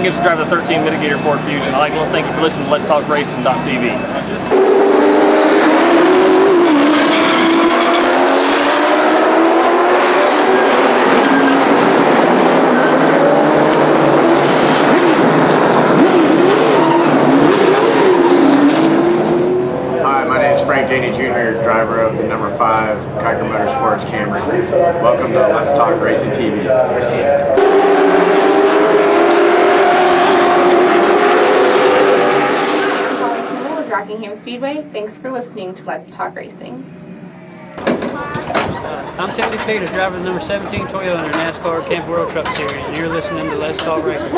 gets to drive the 13 mitigator Ford Fusion. I'd like to thank you for listening to Let's Talk Racing.tv. Driver of the number 5 Kiker Motorsports Camry. Welcome to Let's Talk Racing TV. With Rockingham Speedway. Thanks for listening to Let's Talk Racing. I'm Tony Peter, driver of the number 17 Toyota in the NASCAR Camp World Truck Series, and you're listening to Let's Talk Racing.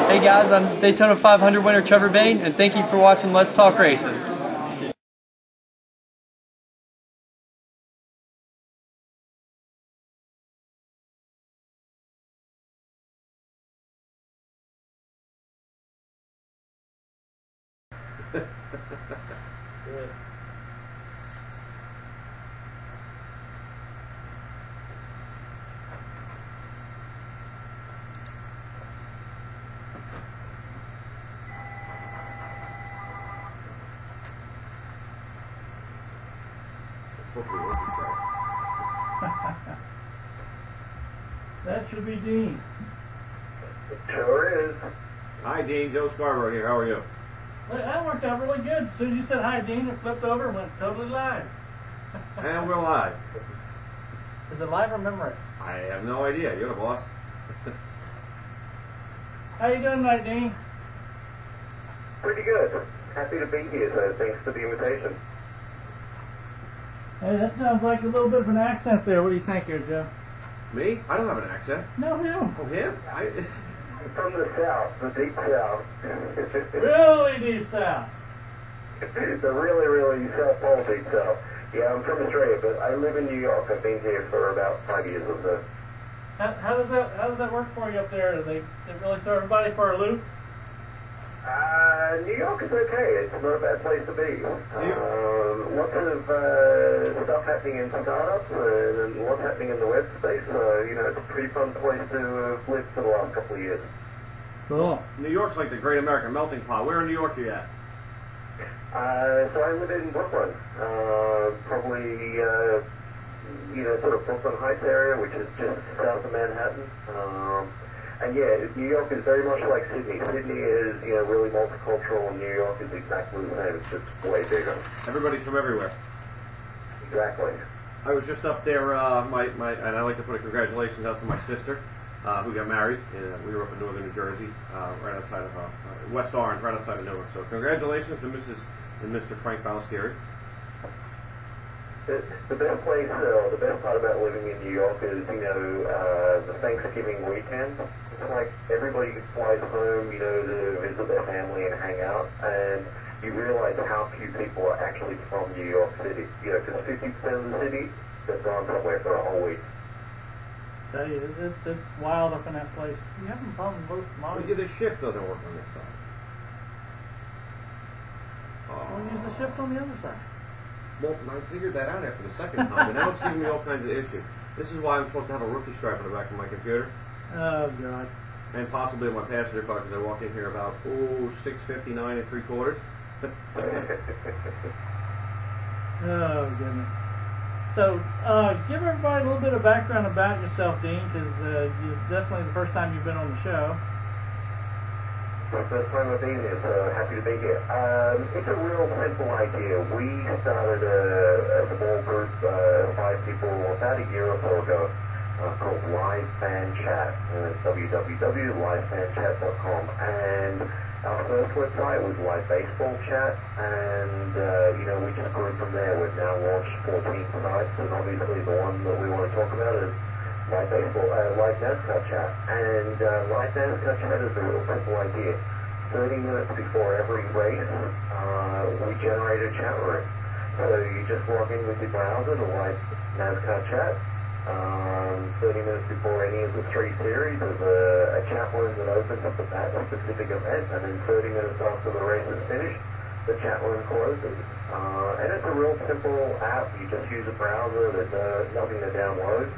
Hey guys, I'm Daytona 500 winner Trevor Bain, and thank you for watching Let's Talk Racing. That should be Dean. It sure is. Hi Dean, Joe Scarbrough here. How are you? That worked out really good. As soon as you said hi, Dean, it flipped over and went totally live. And we're live. Is it live or memory? I have no idea. You're the boss. How you doing tonight, Dean? Pretty good. Happy to be here, so thanks for the invitation. Hey, that sounds like a little bit of an accent there. What do you think here, Joe? Me? I don't have an accent. No, him. Oh, him? From the south, the deep south. Really deep south. The really, really South Pole deep south. Yeah, I'm from Australia, but I live in New York. I've been here for about 5 years or so. How does that work for you up there? Do they really throw everybody for a loop? New York is okay. It's not a bad place to be. Lots of stuff happening in startups and lots happening in the web space. You know, it's a pretty fun place to have lived for the last couple of years. Cool. New York's like the great American melting pot. Where in New York are you at? So I live in Brooklyn. Probably, you know, sort of Brooklyn Heights area, which is just south of Manhattan. And yeah, New York is very much like Sydney. Sydney is, you know, really multicultural, and New York is exactly the same. It's just way bigger. Everybody's from everywhere. Exactly. I was just up there, and I'd like to put a congratulations out to my sister, who got married. We were up in northern New Jersey, right outside of West Orange, right outside of Newark. So congratulations to Mrs. and Mr. Frank Ballestieri. The best place, the best part about living in New York is, you know, the Thanksgiving weekend. It's like everybody flies home, you know, to visit their family and hang out, and you realize how few people are actually from New York City. You know, because 50% of the city, they've gone somewhere for a whole week. Tell you, it's wild up in that place. You having a problem with Well, yeah, the shift doesn't work on this side. We'll use the shift on the other side. Well, I figured that out after the second time, but now it's giving me all kinds of issues. This is why I'm supposed to have a rookie stripe on the back of my computer. Oh, God. And possibly in my passenger car, because I walked in here about, 6:59 3/4. Oh, goodness. So, give everybody a little bit of background about yourself, Dean, because it's definitely the first time you've been on the show. My first time I've been here, so happy to be here. It's a real simple idea. We started a small group, 5 people, about a year or so ago, called Live Fan Chat. www.livefanchat.com. And our first website was Live Baseball Chat, and you know, we just grew from there. We've now launched 14 sites, and obviously the one that we want to talk about is Live Baseball, Live NASCAR Chat. And Live NASCAR Chat is a real simple idea. 30 minutes before every race, we generate a chat room. So you just log in with your browser to Live NASCAR Chat, 30 minutes before any of the 3 series, there's a chat room that opens up at that specific event, and then 30 minutes after the race is finished, the chat room closes. And it's a real simple app. You just use a browser. There's nothing to download.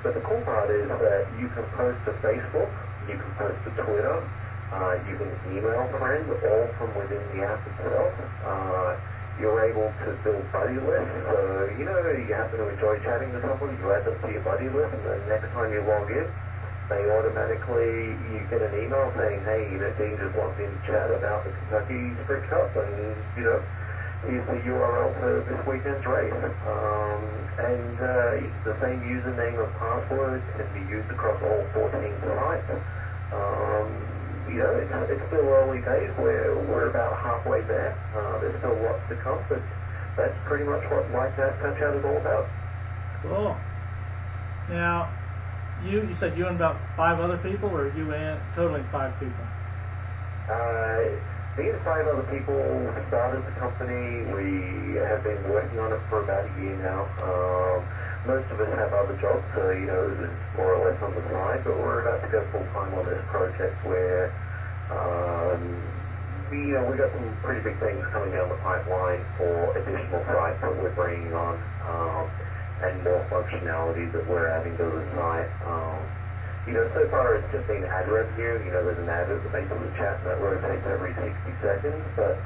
But the cool part is that you can post to Facebook, you can post to Twitter, you can email friends all from within the app itself. You're able to build buddy lists. So, you happen to enjoy chatting to somebody, you add them to your buddy list, and then next time you log in, you get an email saying, hey, Dean just wants in to chat about the Kentucky Sprint Cup, and, here's the URL for this weekend's race. And the same username and password can be used across all 14 sites. It's still early days. We're about halfway there. There's still lots to come, but that's pretty much what Like That Touch Out is all about. Cool. Now, you said you and about 5 other people, or you and totaling 5 people? Me and 5 other people started the company. We have been working on it for about a year now. Most of us have other jobs, so, it's more or less on the side, but we're about to go full-time on this project where, we got some pretty big things coming down the pipeline for additional sites that we're bringing on, and more functionality that we're adding to the site. So far it's just been ad revenue. There's an ad at the base of the chat that rotates every 60 seconds, but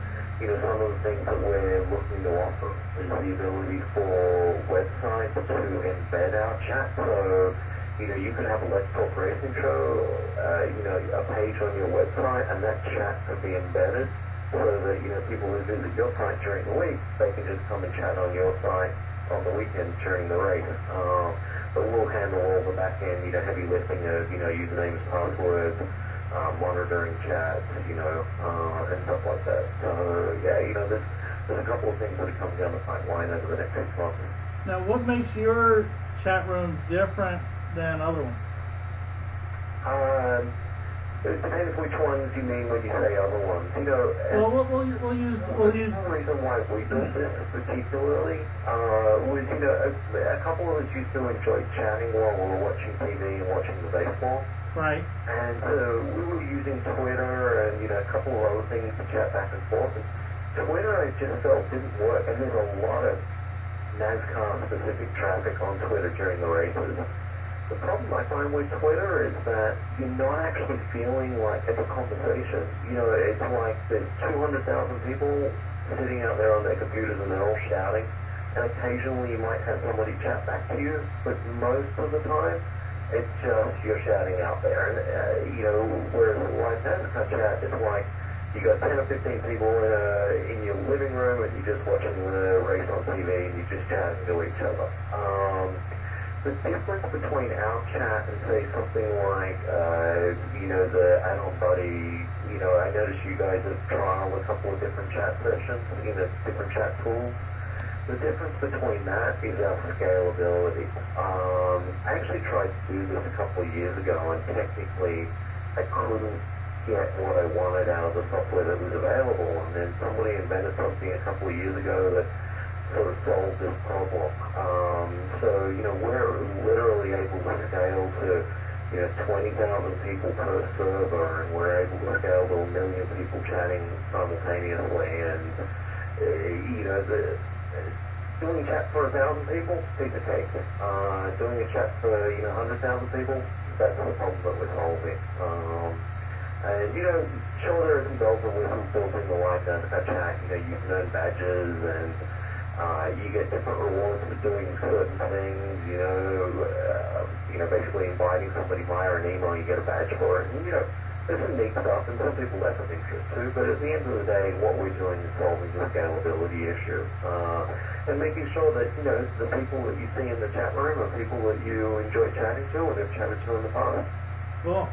some of the things that we're looking to offer is the ability for websites to embed our chat. So, you could have a Let's Talk Racing show, a page on your website, and that chat could be embedded so that, people who visit your site during the week, they can just come and chat on your site on the weekend during the race. But we'll handle all the back end, heavy lifting of, usernames, passwords, monitoring chats, and stuff like that. So, there's a couple of things that are coming down the pipeline over the next 6 months. Now, what makes your chat room different than other ones? It depends which ones you mean when you say other ones. Well, we'll use. The reason why we built this particularly was, a couple of us used to enjoy chatting while we were watching TV and watching the baseball. Right. And we were using Twitter and, a couple of other things to chat back and forth. And Twitter, I just felt didn't work. And there's a lot of NASCAR-specific traffic on Twitter during the races. The problem I find with Twitter is that you're not actually feeling like it's a conversation. It's like there's 200,000 people sitting out there on their computers and they're all shouting. And occasionally you might have somebody chat back to you, but most of the time it's just you're shouting out there. And, whereas like NASCAR chat, it's like you got 10 or 15 people in your living room and you're just watching the race on TV and you're just chatting to each other. The difference between our chat and say something like, the add-on buddy, I noticed you guys have trialed a couple of different chat sessions, different chat tools. The difference between that is our scalability. I actually tried to do this a couple of years ago, and technically I couldn't get what I wanted out of the software that was available, and then somebody invented something a couple of years ago that sort of solve this problem. So, we're literally able to scale to, 20,000 people per server, and we're able to scale to 1 million people chatting simultaneously. And, doing a chat for 1,000 people, piece of cake. Doing a chat for, 100,000 people, that's the problem that we're solving. And, sure, there are some bells and whistles built in the Like That chat. You can earn badges and you get different rewards for doing certain things, basically inviting somebody via an email, you get a badge for it. And, there's some neat stuff, and some people that's of interest too, but at the end of the day, what we're doing is solving the scalability issue. And making sure that, the people that you see in the chat room are people that you enjoy chatting to and have chatted to in the past. Cool.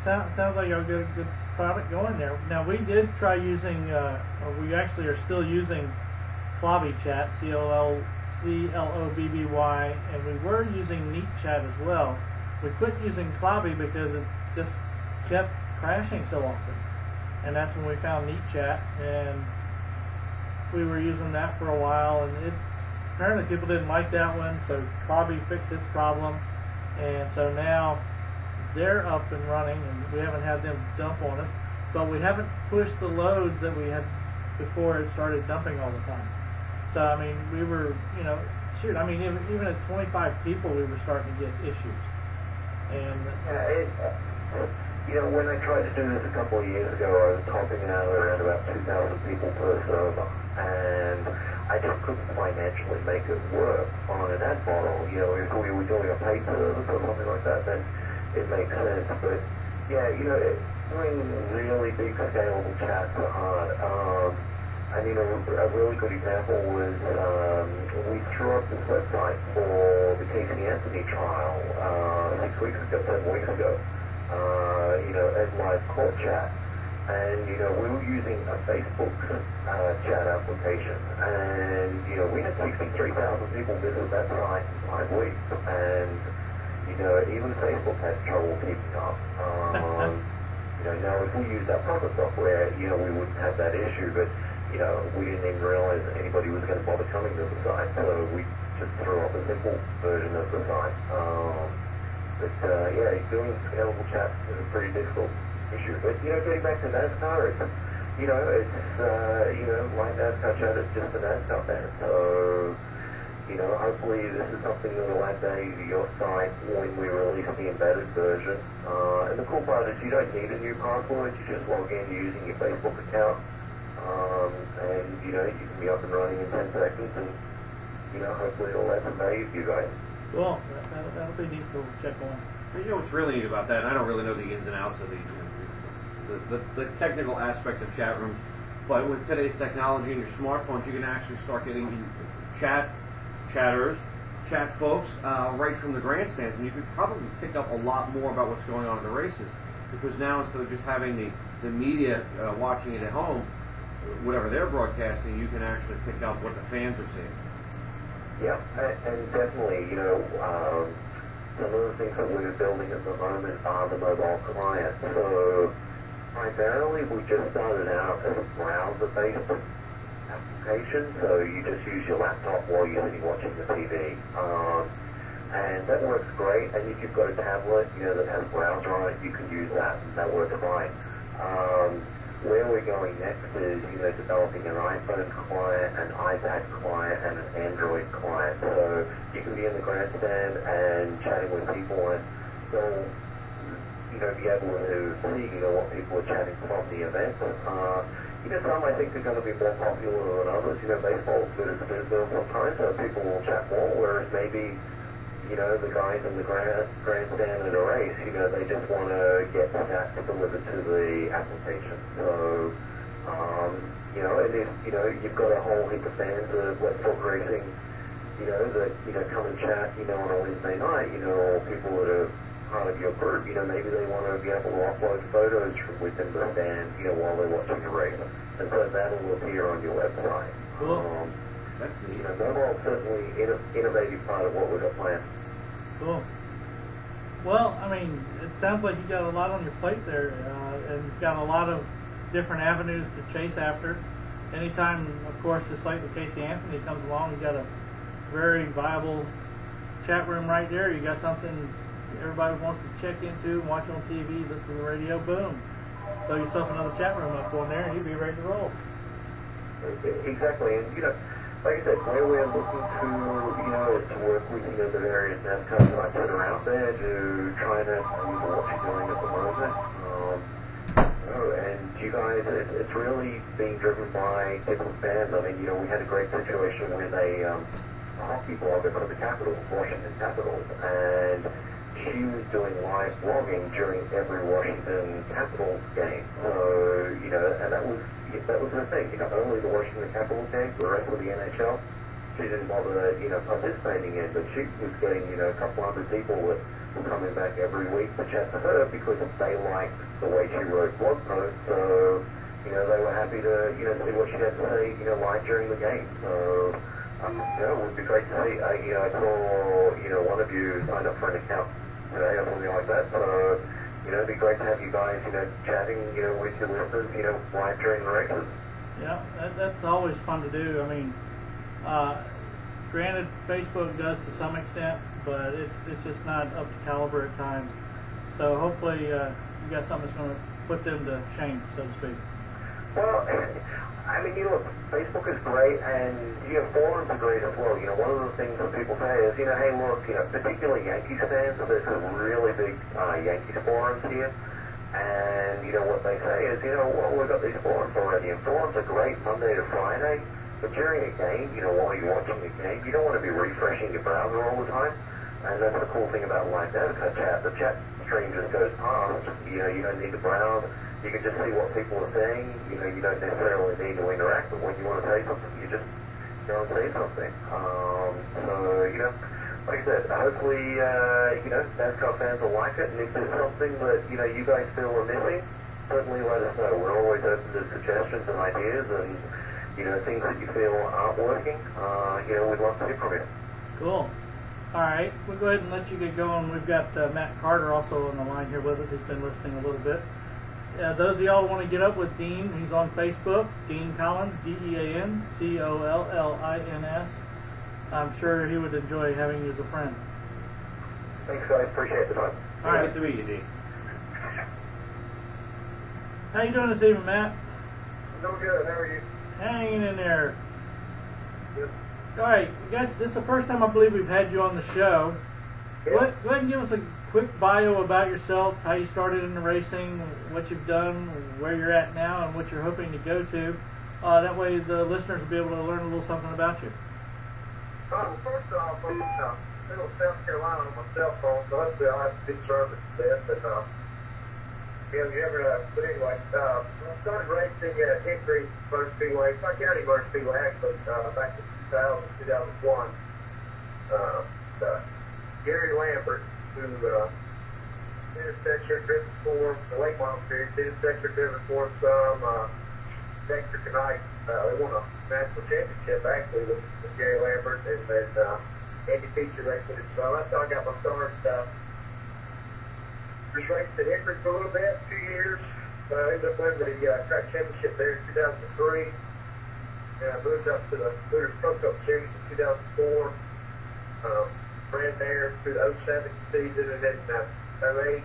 Sounds like you've got a good product going there. Now, we did try using, or we actually are still using Clobby Chat, CLOBBY, and we were using Neat Chat as well. We quit using Clobby because it just kept crashing so often, and that's when we found Neat Chat, and we were using that for a while, and apparently people didn't like that one, so Bobby fixed its problem, and so now they're up and running, and we haven't had them dump on us, but we haven't pushed the loads that we had before it started dumping all the time. So, I mean, we were, you know, shoot, I mean, even at 25 people, we were starting to get issues. And you know, when I tried to do this a couple of years ago, I was topping out around about 2,000 people per server, and I just couldn't financially make it work on an ad model. You know, if we were doing a paid service or something like that, then it makes sense. But yeah, you know, doing really big scalable chats are hard. I mean, a really good example was we threw up this website for the Casey Anthony trial 7 weeks ago. You know, as live court chat. And, you know, we were using a Facebook chat application. And, you know, we had 63,000 people visit that site in 5 weeks. And, you know, even Facebook had trouble keeping up. You know, now if we used that proper software, you know, we wouldn't have that issue. But, you know, we didn't even realize anybody was going to bother coming to the site. So we just threw up a simple version of the site. But yeah, doing scalable chat is a pretty difficult issue. But you know, getting back to NASCAR, it's you know, like NASCAR chat is just a NASCAR fan. So you know, hopefully this is something that will add value to your site when we release the embedded version. And the cool part is you don't need a new password. You just log in using your Facebook account, and you know, you can be up and running in 10 seconds, and you know, hopefully it'll add some value to you guys. well, that'll be neat to check on. You know what's really neat about that, and I don't really know the ins and outs of the technical aspect of chat rooms, but with today's technology and your smartphones, you can actually start getting chatters, chat folks, right from the grandstands, and you could probably pick up a lot more about what's going on in the races, because now instead of just having the media watching it at home, whatever they're broadcasting, you can actually pick up what the fans are seeing. Yeah, and definitely, you know, some of the things that we're building at the moment are the mobile client. So primarily we just started out as a browser-based application, so you just use your laptop while you're sitting watching the TV. And that works great, and if you've got a tablet, you know, that has a browser on it, you can use that, and that works fine. Where we're going next is, you know, developing an iPhone client, an iPad client, and an Android client. So you can be in the grandstand and chatting with people, and they'll, you know, be able to see, you know, what people are chatting from the event. You know, some I think are going to be more popular than others. You know, baseball's good as football sometimes, so people will chat more, whereas maybe, you know, the guys in the grandstand at a race, you know, they just want to get stats delivered to the application. So, you know, and if, you know, you've got a whole heap of fans of Let's Talk Racing, you know, that, you know, come and chat, you know, on a Wednesday night, you know, or people that are part of your group, you know, maybe they want to be able to upload photos from within the stand, you know, while they're watching the race. And so that'll appear on your website. Cool. That's neat. You know, mobile's certainly an innovative part of what we've got planned. Cool. Well, I mean, it sounds like you got a lot on your plate there, and you've got a lot of different avenues to chase after. Anytime, of course, just like the Casey Anthony comes along, you got a very viable chat room right there. You got something everybody wants to check into, watch on TV, listen to the radio, boom. Throw yourself another chat room up on there, and you'll be ready to roll. Exactly, and you know, like I said, where we're looking to, you know, is to work with, you know, the various NASCAR sites that are out there to try and improve what you're doing at the moment. You know, and you guys, it's really being driven by different fans. I mean, you know, we had a great situation with a hockey blogger for the Capitals, Washington Capitals, and she was doing live blogging during every Washington Capitals game. So, you know, and that was her thing. You know, only the Washington Capitals game, the rest of the NHL, she didn't bother, you know, participating in, but she was getting, you know, a couple hundred people that were coming back every week to chat to her because they liked the way she wrote blog posts. So, you know, they were happy to, you know, see what she had to say, you know, live during the game. So, you know, it would be great to see. You know, I saw, you know, one of you signed up for an account today or something like that. So, you know, it'd be great to have you guys, you know, chatting, you know, with your listeners, you know, live during the races. Yeah, that's always fun to do. I mean, of Granted, Facebook does to some extent, but it's just not up to caliber at times. So hopefully you got something that's going to put them to shame, so to speak. Well, I mean, you know, Facebook is great, and forums are great as well. You know, one of the things that people say is, you know, hey, look, you know, particularly Yankees fans, so there's a really big Yankees forums here, and, you know, what they say is, you know, well, we've got these forums already, and forums are great Monday to Friday, but during a game, you know, while you're watching the game, you don't want to be refreshing your browser all the time, and that's the cool thing about live chat. The chat stream just goes past, you know, you don't need to browse. You can just see what people are saying. You know, you don't necessarily need to interact, but when you want to say something, you just go and say something. So, you know, like I said, hopefully, you know, NASCAR fans will like it, and if there's something that, you know, you guys feel are missing, certainly let us know. We're always open to suggestions and ideas, and, you know, things that you feel aren't working, you know, we'd love to hear from you. Cool. All right, we'll go ahead and let you get going. We've got Matt Carter also on the line here with us. He's been listening a little bit. Those of y'all who want to get up with Dean, he's on Facebook, Dean Collins, DeanCollins. I'm sure he would enjoy having you as a friend. Thanks, guys. Appreciate the time. All right. Nice to meet you, Dean. How you doing this evening, Matt? I'm doing good. How are you? Hanging in there. Good. All right, guys, this is the first time I believe we've had you on the show. Yeah. Go ahead and give us a quick bio about yourself, how you started in the racing, what you've done, where you're at now, and what you're hoping to go to. That way the listeners will be able to learn a little something about you. Well, first off, I'm in South Carolina on my cell phone, so hopefully I'll have good service to this. But, but anyway, I started racing at Hickory Motor Speedway, Clark County Motor Speedway, actually, back in 2001. Gary Lambert, who did a section driven for the late model series, did a section driven for some Dexter tonight. They won a national championship actually with Gary Lambert, and then Andy Feature raced with his son. That's how I got my start. Just raced at Hickory for a little bit, 2 years. Ended up winning the track championship there in 2003. Moved up to the Hooters Pro Cup Series in 2004. Ran there through the 07 season, and then 08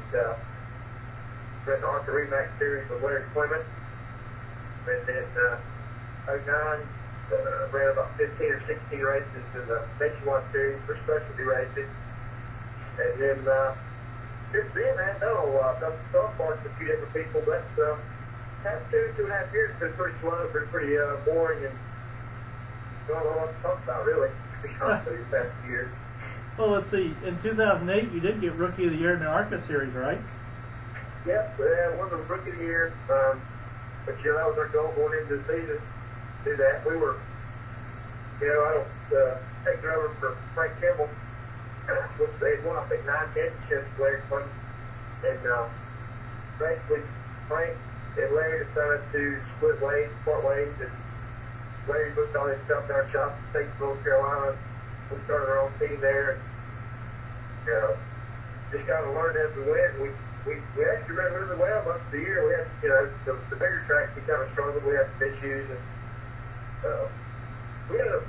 ran the ARCA Remax Series with Larry Clement. And then 09 ran about 15 or 16 races in the Nationwide Series for specialty racing. And then since then, I've done some parts with a few different people, but past 2.5 years has been pretty slow, pretty boring, and don't know what to talk about, really, to be honest with you, the past few years. Well, let's see. In 2008, you did get Rookie of the Year in the ARCA Series, right? Yep, won the Rookie of the Year. But, you know, that was our goal going into the season, to do that. We were, you know, I don't take it over for Frank Kimball, which they had won, I think, 9 championships with Larry Clement. And basically, Frank and Larry decided to split ways, part ways, and Larry booked all his stuff in our shop in Statesville, North Carolina. We started our own team there, and just kind of learned as we went. We actually ran really well most of the year. We had, you know, the bigger tracks we kind of struggled. We had some issues, and we had a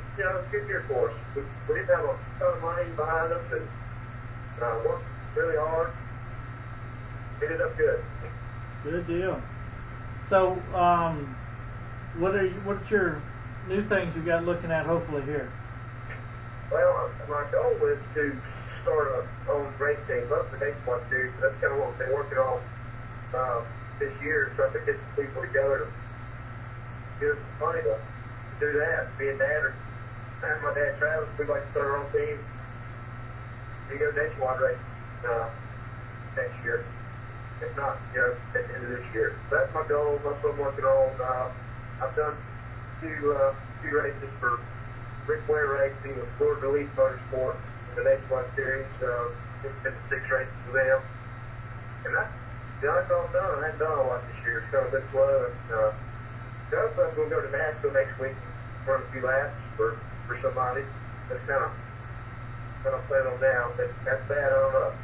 good year for us. We didn't have a ton of money behind us, and worked really hard. Ended up good. Good deal. So, what's your new things you got looking at hopefully here? Well, my goal is to start our own race team, up the next one too. That's kind of what we've been working on this year, trying to get some people together to give us some money to do that. Being dad, or my dad Travis, we'd like to start our own team. We go nationwide race next year. If not, you know, at the end of this year. So that's my goal. That's what I'm working on. I've done two races for Rick Ware Racing with Florida Elite Motorsports in the Nationwide Series. It's been 6 races with them. And that's all I'm done. I haven't done a lot this year. It's kind of been slow. And, I'm going to go to Nashville next week and run a few laps for somebody. That's kind of plan on now. But that's bad on up.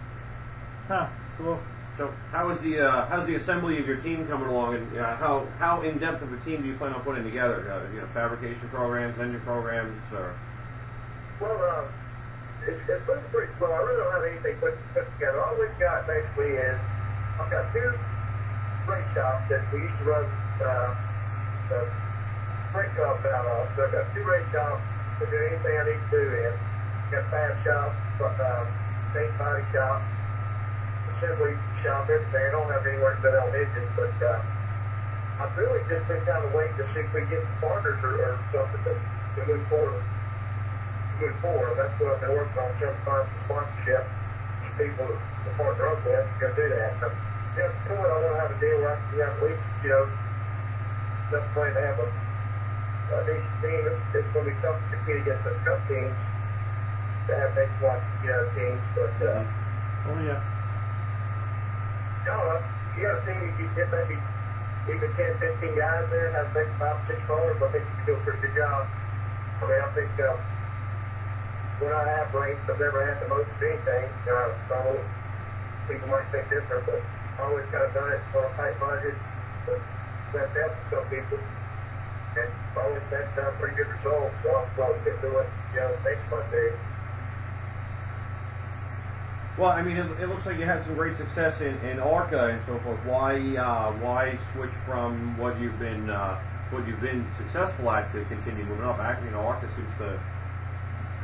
Huh, cool. So how's the assembly of your team coming along, and how in depth of a team do you plan on putting together? You know, fabrication programs, engine programs, or? Well, it's looking pretty slow. I really don't have anything put together. All we've got basically is I've got 2 brake shops that we used to run the brake shops out of. So I've got 2 brake shops to do anything I need to do in. I've got fab shop, paint body shop, assembly shop, everything. I don't have anywhere to put on engines, but I've really just been kind of waiting to see if we get some partners or something to move forward. That's what I've been working on, trying to find some sponsorship, some people to partner up with to go do that. So, I want to have a deal where I can have at least, enough money to have a decent team. It's going to be tough to compete against the truck teams to have nationwide, teams, but, Oh, yeah. I don't know. You got a team, you get maybe even 10, 15 guys there, have maybe 5, 6 cars, I think you can do a pretty good job. I mean, I think, when I have raced, I've never had the most of anything. So people might think different, but I always kind of done it for a tight budget. But that's for some people. And I always had pretty good results. So I'll probably get to it, next month there. Well, I mean, it looks like you had some great success in ARCA and so forth. Why switch from what you've been successful at to continue moving up? Actually, ARCA seems to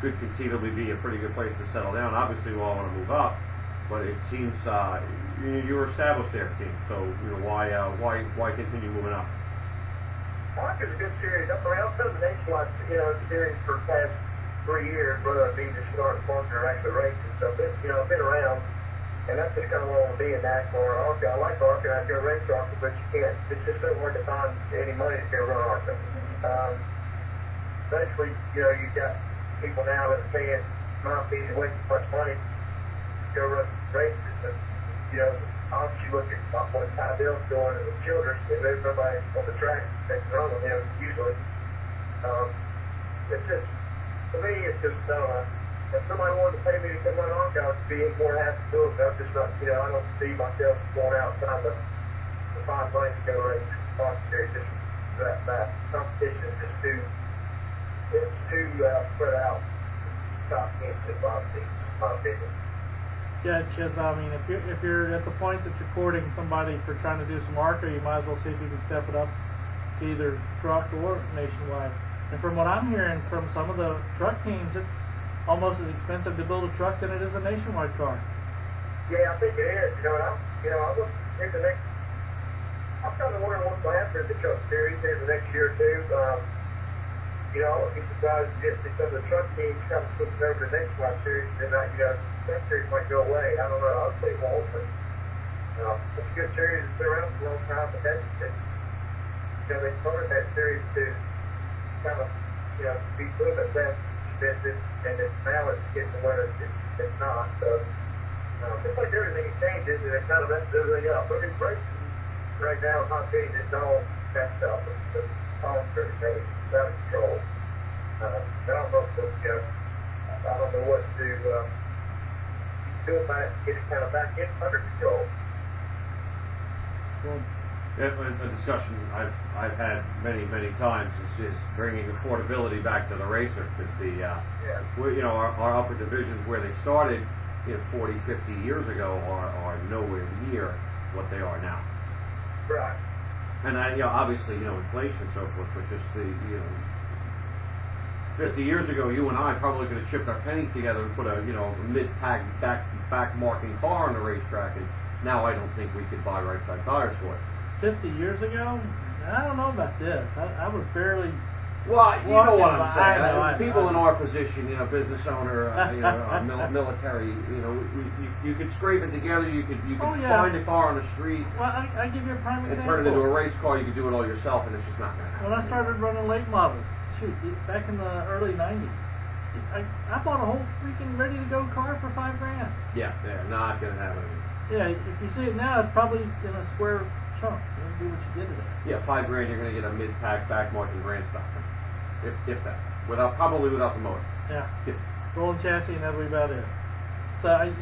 could conceivably be a pretty good place to settle down. Obviously, we all want to move up, but it seems you were established there, it seems. So, why continue moving up? ARCA's a good series. I mean, I've done the nationwide, series for the past 3 years, whether it be just starting partner or actually racing. So, I've been around, and that's just kind of what I want to be in NASCAR or ARCA. I like ARCA, I go race ARCA, but you can't. It's just so hard to find any money to go run ARCA. Basically, you've got people now that are paying my fees way too much money to go run races. And, obviously look at what Ty Bill's doing and the children, there's nobody on the track that can run with him usually. It's just, for me, it's just, if somebody wanted to pay me to come run ARCA, I would be more happy to do it, but I'm just not, I don't see myself going outside the 5 months to go race ARCA series. Just that competition is just too spread out. Top teams and bottom teams, my opinion. Yeah, because I mean, if you're at the point that you're courting somebody for trying to do some ARCA, you might as well see if you can step it up to either truck or nationwide. And from what I'm hearing from some of the truck teams, it's almost as expensive to build a truck than it is a nationwide car. Yeah, I think it is. I look in the next. I'm kind of wondering what's going to happen in the truck series in the next year or two. I wouldn't be surprised if some of the truck teams kind of switching over to the nationwide series, and that series might go away. I don't know. I'll say it won't, but it's a good series. It's been around for a long time, but they started that series to kind of, be a little bit less expensive, and now it's getting to where it's not. So, just like everything changes, and it kind of messes everything up. But it's racing right now, in my opinion, it's all messed up. It's all pretty crazy. Out of control. I don't know what to do about it, get it kind of back under control. Well, a discussion I've had many times is bringing affordability back to the racer, because our upper divisions where they started 40, 50 years ago are nowhere near what they are now. Right. And obviously, inflation and so forth, but just 50 years ago, you and I probably could have chipped our pennies together and put a mid-pack back marking car on the racetrack, and now I don't think we could buy right-side tires for it. 50 years ago? I don't know about this. I was barely. Well, you know what I'm saying. I know. People in our position, business owner, military, you could scrape it together. You could find a car on the street. Well, I give you a prime example. And turn it into a race car. You could do it all yourself, and it's just not going to happen. When I started running late models, back in the early '90s, I bought a whole freaking ready-to-go car for $5,000. Yeah, they're not going to happen. Yeah, if you see it now, it's probably in a square chunk. You do what you get it as. Yeah, $5,000. You're going to get a mid-pack back marking grand stock. If that, probably without the motor. Yeah. Rolling chassis, and that'll be about it. So and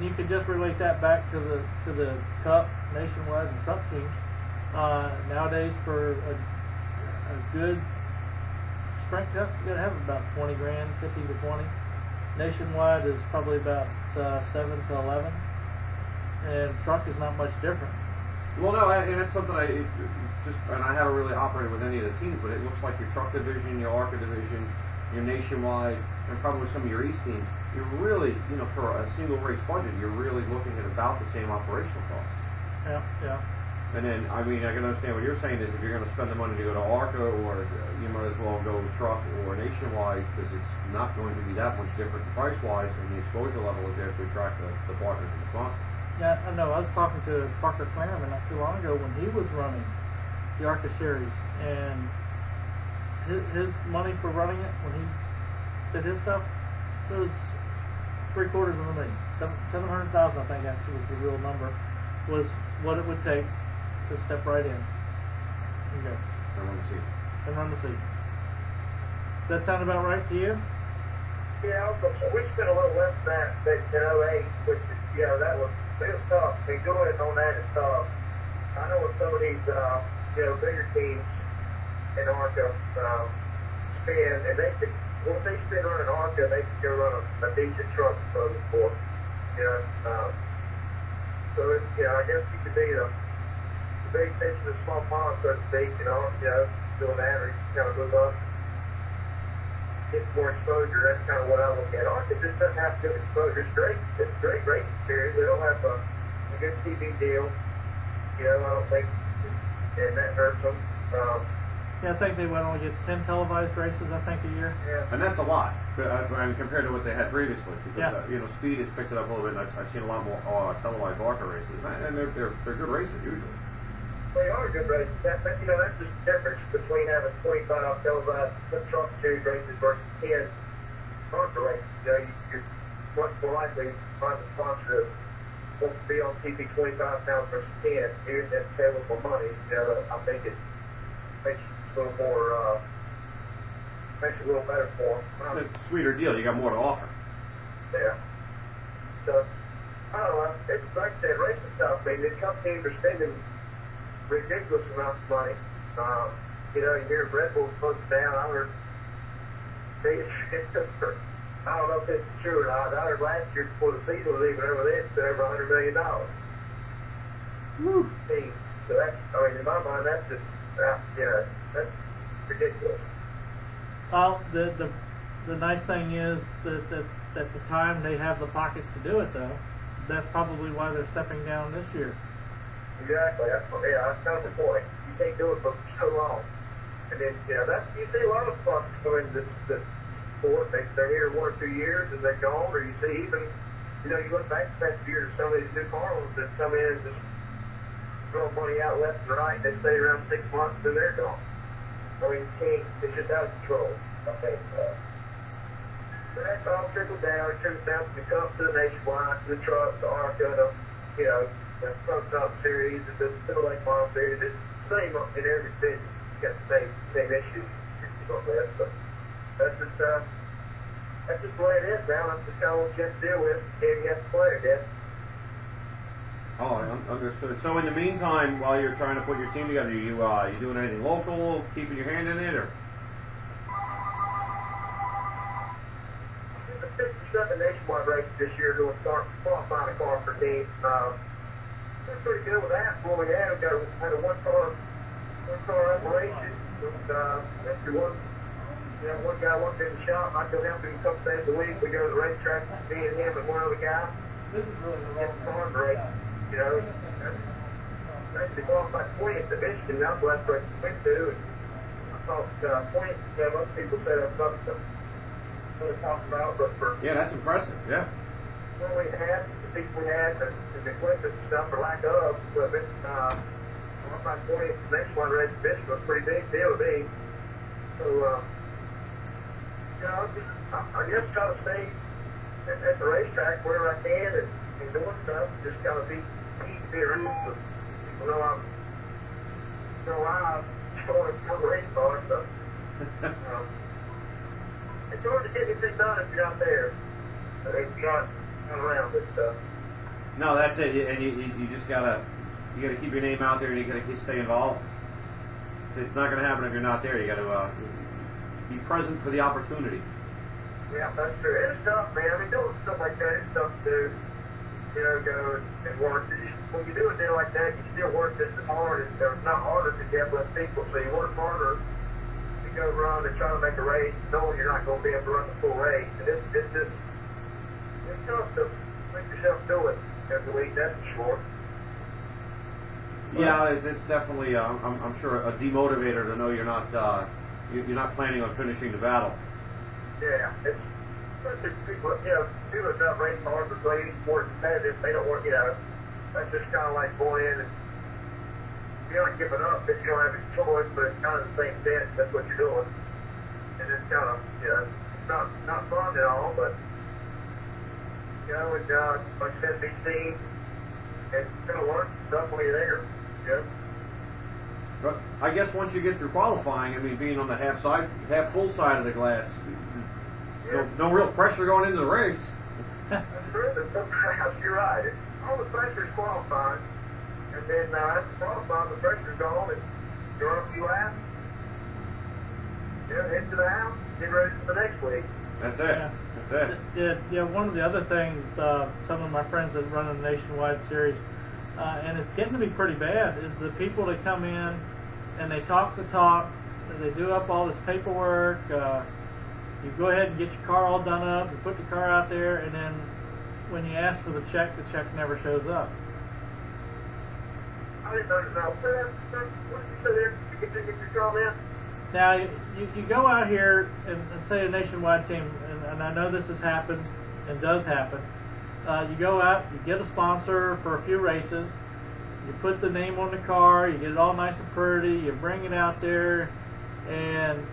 you can just relate that back to the Cup, nationwide, and truck teams. Nowadays, for a good cranked up, you gotta have about 20 grand, 15 to 20. Nationwide is probably about 7 to 11, and truck is not much different. Well, no, and that's something and I haven't really operated with any of the teams, but it looks like your truck division, your ARCA division, your nationwide, and probably some of your East teams, you're really, for a single race budget, you're really looking at about the same operational costs. Yeah, yeah. And then, I can understand what you're saying is if you're going to spend the money to go to ARCA, or you might as well go truck or nationwide, because it's not going to be that much different price-wise, and the exposure level is there to attract the partners and the sponsors. Yeah, I know. I was talking to Parker Clareman not too long ago when he was running the ARCA series, and his money for running it when he did his stuff was $750,000. $700,000, I think, actually was the real number, was what it would take to step right in and go. And run the season. And run the season. Does that sound about right to you? Yeah, we spent a little less than that in 08, which is, that was tough. I mean, doing it on that is tough. I know with some of these, bigger teams in ARCA spend, and once they spend on an ARCA, they can go run a decent truck for the sport. So it's, I guess you could be the big fish in a small pond, so to speak, doing that, or you kind of move up, get more exposure. That's kind of what I look at. ARCA just doesn't have good exposure. It's a great racing series. They don't have a good TV deal. I don't think, and that hurts them. Yeah, I think they would only get 10 televised races, I think, a year. Yeah. And that's a lot, compared to what they had previously. Because Speed has picked it up a little bit. And I've seen a lot more televised ARCA races, and they're good races usually. They are good races. That's just the difference between having 25 televised truck series races versus 10 ARCA races. You're much more likely to find a sponsor that wants to be on TV 25 pounds versus 10. Here's that table for money. I think it makes it a little more, makes it a little better for them. It's a sweeter deal. You got more to offer. Yeah. So, I don't know. It's like I said, racing stuff. I mean, the companies are spending ridiculous amounts of money. You hear Red Bull closing down. I heard I don't know if it's true or not. I heard last year before the season was even over, they had spent over $100 million. Woo! So that's, in my mind, that's just, that's ridiculous. Well, the nice thing is that at the time they have the pockets to do it, though. That's probably why they're stepping down this year. Exactly. That's kind of the point. You can't do it for so long. And then, you see a lot of sponsors go into this sport. They're here 1 or 2 years and they're gone. Or you see even, you look back the past year to some of these new car owners that come in and just throw money out left and right. They stay around 6 months and they're gone. You can't. It's just out of control. Okay. So that's all trickled down. It trickles down from the cup to the nationwide, to the truck, to ARCA, the Pro Cup series, the Middle Lake Mile series. It's the same in every city. You got the same issues on that. But that's just the way it is now. That's just kind of what you have to deal with. And you have to play, I guess. Oh, I understood. So in the meantime, while you're trying to put your team together, you doing anything local, keeping your hand in it, or? The 57 nationwide races this year doing qualifying a car for team. We're pretty good with that. What we had a one car operation. After one guy worked in the shop. I go help him a couple days a week. We go to the racetrack, me and him and one other guy. This is really the Get the car race. Actually qualified 20th at Michigan. That's the last race we went to. And I thought 20th. Most people say that's something to talk about, but for Yeah, that's impressive. Yeah. what we had, the people we had, the equipment and stuff, for lack of equipment, qualified 20th nationwide race at Michigan was a pretty big deal to me. So, I guess try to stay at the racetrack wherever I can and doing stuff. Just kind of be around so people know I'm a race car. So, it's hard to get anything done if you're not there. If you're not around this stuff. No, that's it. And you just gotta keep your name out there, and you gotta stay involved. It's not gonna happen if you're not there. You gotta be present for the opportunity. Yeah, that's true. It's tough, man. I mean, doing stuff like that, it's tough to do. You know, go and work. When you do a deal like that, you still work just as hard, or not harder to get less people, so you work harder to go run and try to make a race, knowing you're not going to be able to run the full race. And it's tough to make yourself do it every week, that's for sure. Yeah, it's definitely, I'm sure, a demotivator to know you're not planning on finishing the battle. Yeah, it's especially people, people that don't race hard but play more competitive, they don't want, that's just kind of like going in and you're not giving up if you don't have a choice, but it's kind of the same sense, that's what you're doing. And it's kind of, it's not fun at all, but, like I said, be seen, and it's going to work stuff when you're there, But I guess once you get through qualifying, I mean, being on the half full side of the glass, no real pressure going into the race. That's true. You're right. All the pressure's qualifying, and then after qualifying, the pressure's gone, and you're on a few laps. Head to the house, get ready for the next week. That's it. That's it. Yeah. One of the other things, some of my friends that run a nationwide series, and it's getting to be pretty bad, is the people that come in and they talk the talk, and they do up all this paperwork. You go ahead and get your car all done up, you put the car out there, and then when you ask for the check never shows up. I didn't know that. What did you say there? You get your car in? Now, you go out here and say a nationwide team, and I know this has happened and does happen. You go out, you get a sponsor for a few races, you put the name on the car, you get it all nice and pretty, you bring it out there, and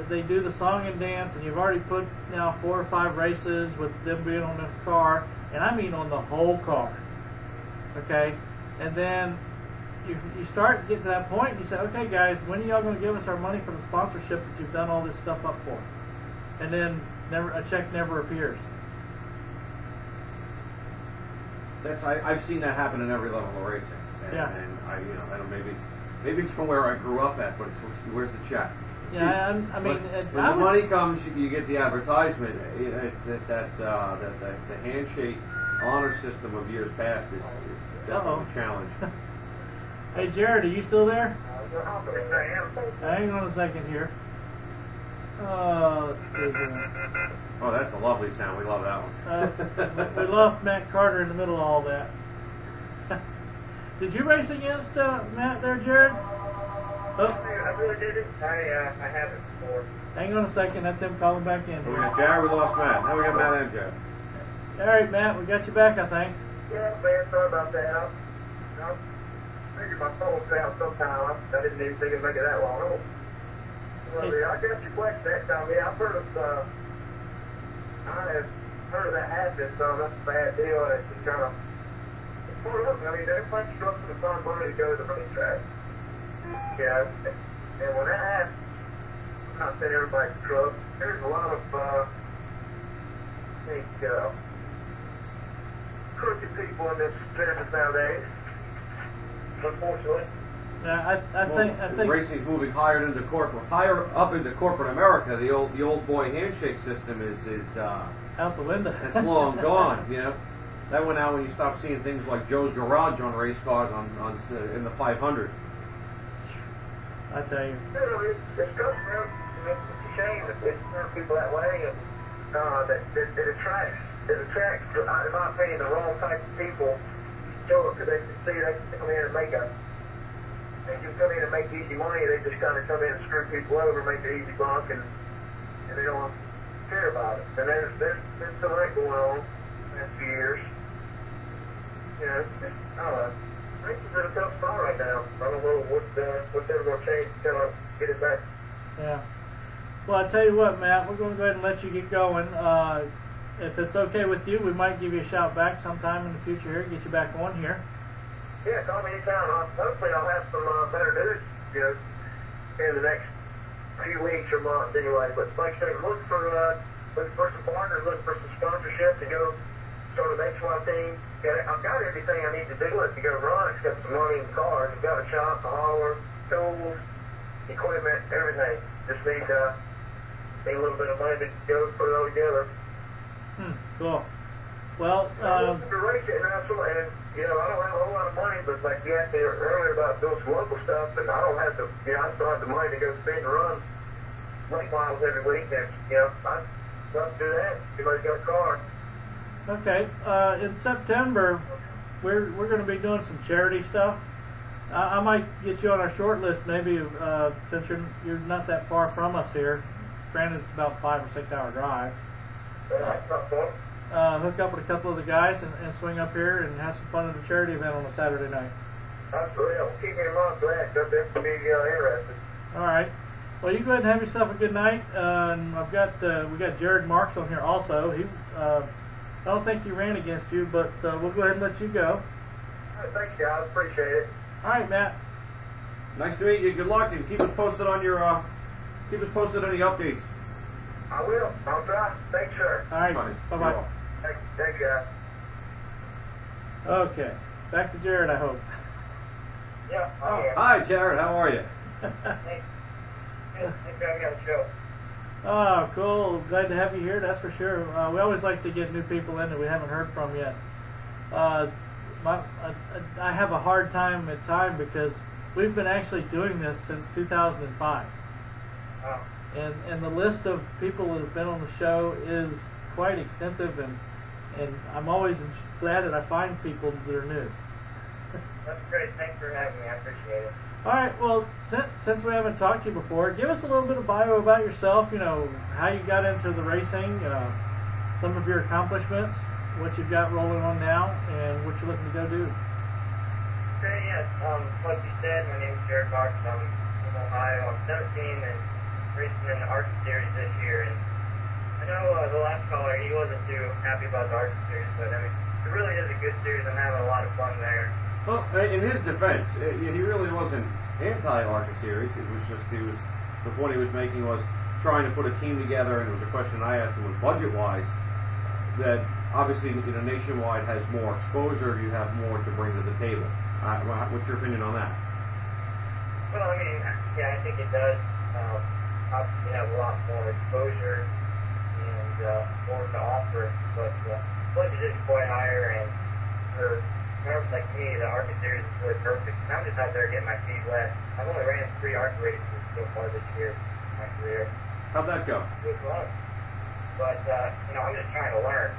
they do the song and dance, and you've already put now 4 or 5 races with them being on the car, and I mean on the whole car, okay? And then you start to get to that point, and you say, okay guys, when are y'all going to give us our money for the sponsorship that you've done all this stuff up for? And then a check never appears. I've seen that happen in every level of racing. And, Yeah. And I don't know, maybe it's from where I grew up at, but where's the check? Yeah, I mean, when the money comes, you get the advertisement. It's that the handshake honor system of years past is definitely a challenge. Hey Jared, are you still there? I Hang on a second here. Let's see here. Oh, that's a lovely sound. We love that one. We lost Matt Carter in the middle of all that. Did you race against Matt there, Jared? Oh. I really didn't. I haven't before. Hang on a second. That's him calling back in. We got Jared, we lost Matt. Now we got Matt and Jared. All right, Matt, we got you back, I think. Yeah, man, sorry about that. I figured my phone was out sometime. I didn't even think it'd make it that long. Well, I got your question that time. Yeah, I have heard of that happen, so that's a bad deal. And it's just kind of, I mean, everybody's struggling to find money to go to the racetrack. And when that happens, I'm not saying everybody's crook. There's a lot of, I think, crooked people in this business nowadays, unfortunately. Yeah, I think Racing's moving higher up into corporate America. The old boy handshake system is out the window. It's long gone. That went out when you stopped seeing things like Joe's Garage on race cars in the 500. I tell you. It's good, man. It's a shame that they turn people that way, and that it attracts, in my opinion, the wrong type of people. Because they can see they can come in and they can come in and make easy money. They just kind of come in and screw people over, make the easy buck, and they don't care about it. And there's some of that going on in the last few years. I don't know. Racing's in a tough spot right now. I don't know what they're going to change to kind of get it back. Yeah. Well, I tell you what, Matt, we're going to go ahead and let you get going. If it's okay with you, we might give you a shout back sometime in the future here, get you back on here. Yeah, call me anytime. Hopefully I'll have some better news, in the next few weeks or months anyway. But like I said, look for some partners, look for some sponsorship to go start an XY team. I've got everything I need to do to go run, except some money in the cars. I've got a shop, a hauler, tools, equipment, everything. Just need a little bit of money to go put it all together. Cool. Well, to race it now, and you know, I don't have a whole lot of money, but like you asked me earlier about doing some local stuff, and I don't have the, you know, I still have the money to go speed and run late miles every week, and you know, I'd love to do that. Everybody's got a car. okay. In September, we're going to be doing some charity stuff. I might get you on our short list, maybe, since you're not that far from us here. Granted, it's about 5 or 6 hour drive. That's not fun. Hook up with a couple of the guys and swing up here and have some fun at a charity event on a Saturday night. Absolutely. Keep me in mind for that. I'd definitely be interested. All right. Well, you go ahead and have yourself a good night. And we got Jared Marks on here also. I don't think he ran against you, but we'll go ahead and let you go. All right, thanks, guys. Appreciate it. All right, Matt. Nice to meet you. Good luck, and keep us posted on your keep us posted on any updates. I will. I'll try. Thanks, sir. All right. Fine. Bye-bye. Thanks, guys. Okay. Back to Jared, I hope. Yeah, I'm here. Hi, Jared. How are you? Thanks. Good. Thanks for having me on the show. Oh, cool. Glad to have you here, that's for sure. We always like to get new people in that we haven't heard from yet. I have a hard time at time because we've been actually doing this since 2005. Oh. And the list of people that have been on the show is quite extensive, and I'm always glad that I find people that are new. That's great. Thanks for having me. I appreciate it. All right, well, since we haven't talked to you before, give us a little bit of bio about yourself, you know, how you got into the racing, some of your accomplishments, what you've got rolling on now, and what you're looking to go do. Okay, yes. Like you said, my name is Jared Marks. I'm from Ohio. I'm 17 and racing in the ARCA Series this year. And I know the last caller, he wasn't too happy about the ARCA Series, but I mean, it really is a good series. I'm having a lot of fun there. Well, in his defense, he really wasn't anti-ARCA Series. It was just the point he was making was trying to put a team together, and it was a question I asked him was budget-wise, that obviously, you know, Nationwide has more exposure, you have more to bring to the table. What's your opinion on that? Well, I mean, yeah, I think it does. Obviously, have a lot more exposure and more to offer, but budget is quite higher, and for drivers like me, the ARCA Series is really perfect. And I'm just out there getting my feet wet. I've only ran 3 ARCA races so far this year in my career. How'd that go? It was fun. But, you know, I'm just trying to learn.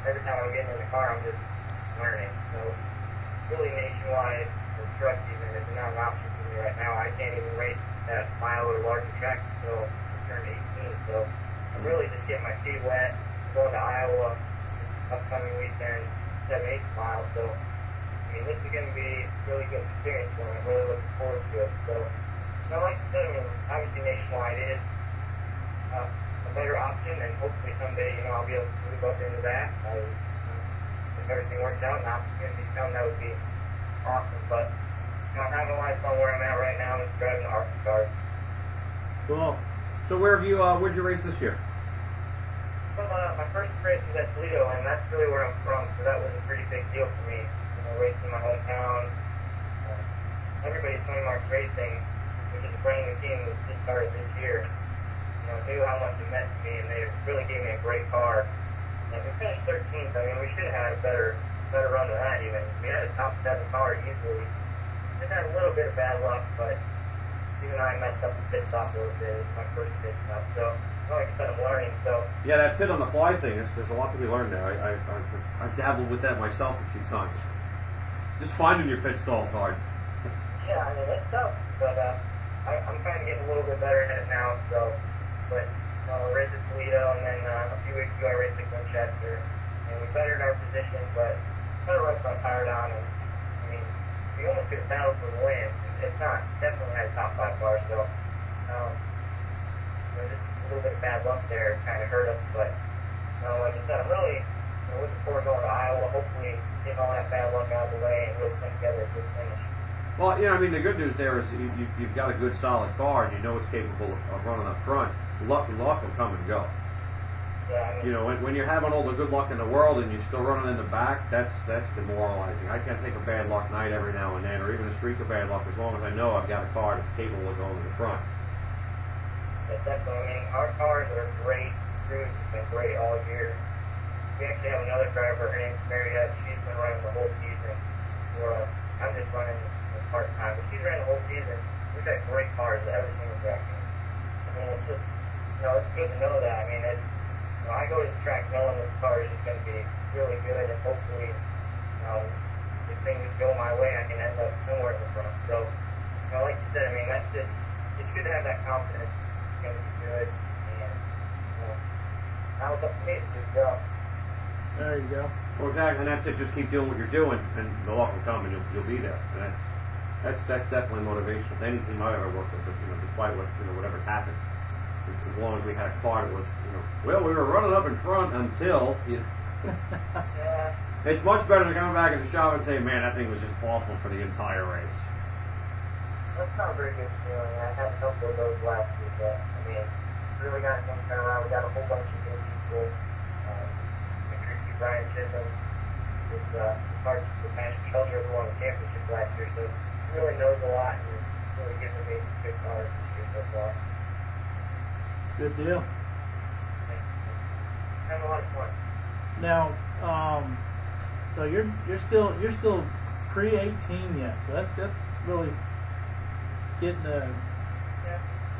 Every time I'm getting in the car, I'm just learning. So, really Nationwide or truck even is not an option for me right now. I can't even race that mile or larger track until I turn 18. So, I'm really just getting my feet wet. I'm going to Iowa upcoming weekend, 7/8 miles. So, I mean, this is going to be a really good experience for me. I'm really looking forward to it. So, you know, like I said, I mean, obviously Nationwide is a better option, and hopefully someday, you know, I'll be able to move up into that. If everything works out and opportunities come, that would be awesome. But, you know, I'm having a lot of fun where I'm at right now, is driving the ARCA cars. Cool. So where'd you race this year? Well, my first race was at Toledo, and that's really where I'm from, so that was a pretty big deal for me. You know, racing in my hometown. Everybody's 20 Marks Racing, which is a brand new team that just started this year, you know, knew how much it meant to me, and they really gave me a great car. And we finished 13th. I mean, we should have had a better run than that even. We had a top 7 car easily. Just had a little bit of bad luck, but even I messed up the pit stop a little bit. It was my first pit stop, so like I said, I'm learning. So Yeah, that pit on the fly thing, there's a lot to be learned there. I've dabbled with that myself a few times. Just finding your pit stall's hard. yeah, I mean, it's tough, but I'm kind of getting a little bit better at it now. So, but I raced at Toledo, and then a few weeks ago I raced at Winchester, and we bettered our position, but kind of left my tire down, and I mean, we almost could have battled for the win. It's not definitely had a top 5 car, so you know, just a little bit of bad luck there kind of hurt us. But like I said, I'm really looking forward to going to Iowa, hopefully getting all that bad luck out of the way and really putting together a good finish. Well, you know, I mean, the good news there is you've got a good, solid car, and you know it's capable of running up front. Luck will come and go. Yeah, I mean, You know, when you're having all the good luck in the world and you're still running in the back, that's demoralizing. I can take a bad luck night every now and then, or even a streak of bad luck, as long as I know I've got a car that's capable of going to the front. But definitely, I mean, our cars are great. Cruise has been great all year. We actually have another driver, her name's Maryeve. She's been running the whole season for us. I'm just running part-time, but she's running the whole season. We've got great cars at every single track. I mean, it's just, it's good to know that. I mean, I go to the track knowing this car is just going to be really good, and hopefully, if things go my way, I can end up somewhere in the front. So, like you said, I mean, that's just, it's good to have that confidence. It's going to be good, and, now it's up to me to just go. There you go. Well, exactly, and that's it. Just keep doing what you're doing, and the luck will come, and you'll be there. And that's definitely motivational. Any team I've ever worked with, despite whatever's happened, as long as we had a car that was, well, we were running up in front until. Yeah. It's much better to come back in the shop and say, man, that thing was just awful for the entire race. That's not a very good feeling. I had a couple of those last week, but I mean, really got things turned around. We got a whole bunch of new people. Brian Chisholm is part of the National Shelter who won the championship last year, so he really knows a lot and really giving me good cars this year so far. Good deal. Having a lot of fun. Now, so you're still pre-18 yet, so that's really getting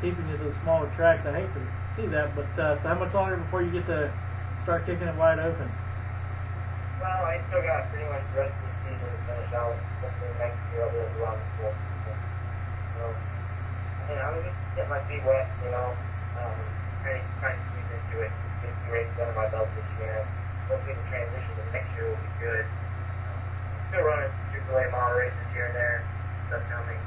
keeping you to the smaller tracks. I hate to see that, but so how much longer before you get to start kicking it wide open? Well, I still got pretty much the rest of the season to finish out. Hopefully next year I'll be able to run the full season. So, I'm just getting my feet wet, trying to squeeze into it, get some races under my belt this year. Hopefully the transition to next year will be good. Still running super late model races here and there. Stuff coming.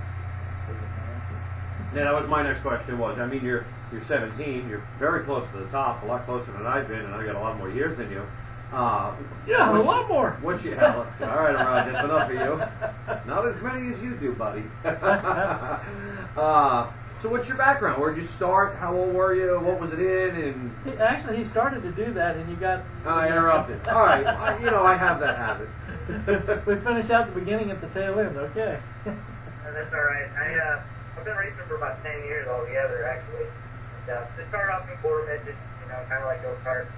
Yeah, that was my next question. I mean, you're 17. You're very close to the top, a lot closer than I've been, and I've got a lot more years than you. A lot more. What's your hell? All right, Roger, that's enough for you. Not as many as you do, buddy. So what's your background? Where'd you start? How old were you? What was it in? And Actually, he started to do that, and you got. I interrupted. All right, I have that habit. We finish out the beginning at the tail end. Okay. That's all right. I've been racing for about 10 years altogether, actually. And, I started off in quarter midgets, kind of like go-karts,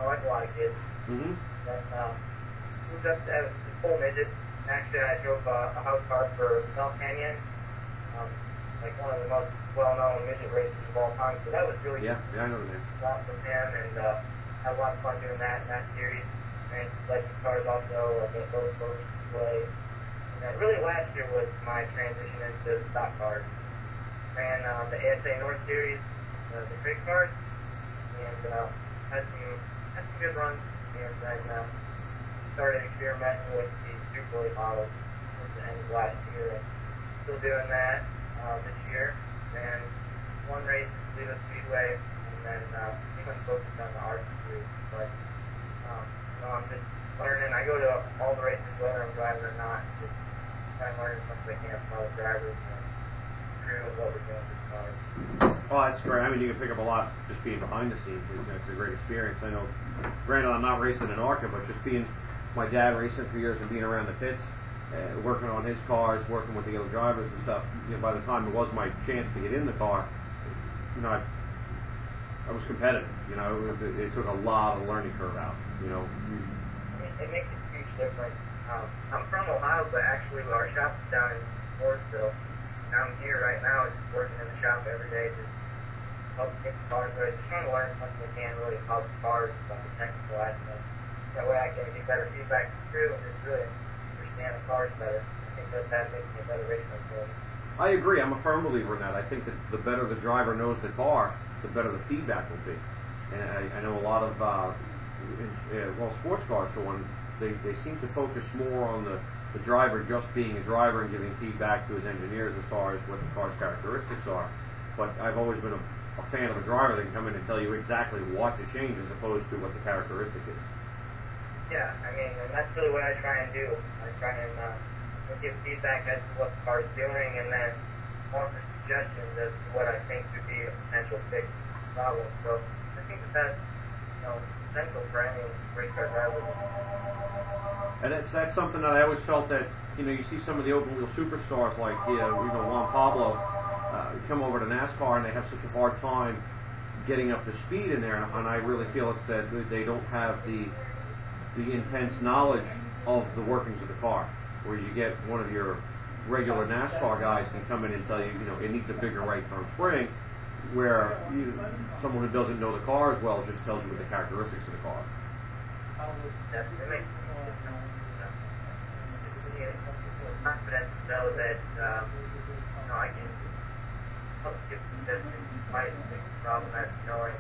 like a lot of kids. Mm-hmm. Then moved up to full midget. Actually, I drove a house car for Mel Canyon, like one of the most well-known midget races of all time. So that was really I know the name. a lot from him, and had a lot of fun doing that in that series. And legend cars also, like at those display. And then really last year was my transition into stock cars. Ran the ASA North Series, the big cars, and had some good runs. And then started experimenting with the super late models at the end of last year, and still doing that this year. And one race at Toledo Speedway, and then become focused on the RC3. But I'm just learning. I go to all the races whether I'm driving or not, just trying to learn as much as I can from other drivers and crew of what we're doing with the cars. Oh, that's great. I mean, you can pick up a lot just being behind the scenes. It's a great experience. I know, granted, I'm not racing in ARCA, but just being my dad racing for years and being around the pits, working on his cars, working with the other drivers and stuff. By the time it was my chance to get in the car, I was competitive. It took a lot of learning curve out. It makes a huge difference. I'm from Ohio, but actually our shop is down in Forestville. I'm here right now, just working in the shop every day, just help get the cars right. Just trying to learn as much as I can really about the cars, about the technical aspects. That way I can get better feedback from the crew and just really understand the cars better. I think that makes me a better racer. I agree. I'm a firm believer in that. I think that the better the driver knows the car, the better the feedback will be. And I know a lot of sports cars, for one, they seem to focus more on the driver just being a driver and giving feedback to his engineers as far as what the car's characteristics are. But I've always been a fan of a driver that can come in and tell you exactly what to change as opposed to what the characteristic is. Yeah, I mean, and that's really what I try and do. I try and give feedback as to what the car is doing, and then offer suggestions as to what I think could be a potential fix problem. So I think that's essential for any race car driver. And that's something that I always felt that you see some of the open wheel superstars like Juan Pablo come over to NASCAR and they have such a hard time getting up to speed in there, and I really feel it's that they don't have the intense knowledge of the workings of the car, where you get one of your regular NASCAR guys can come in and tell you, you know, it needs a bigger right front spring, where someone who doesn't know the car as well just tells you the characteristics of the car. Definitely. Confident to know that I can help give this despite the problem that's knowing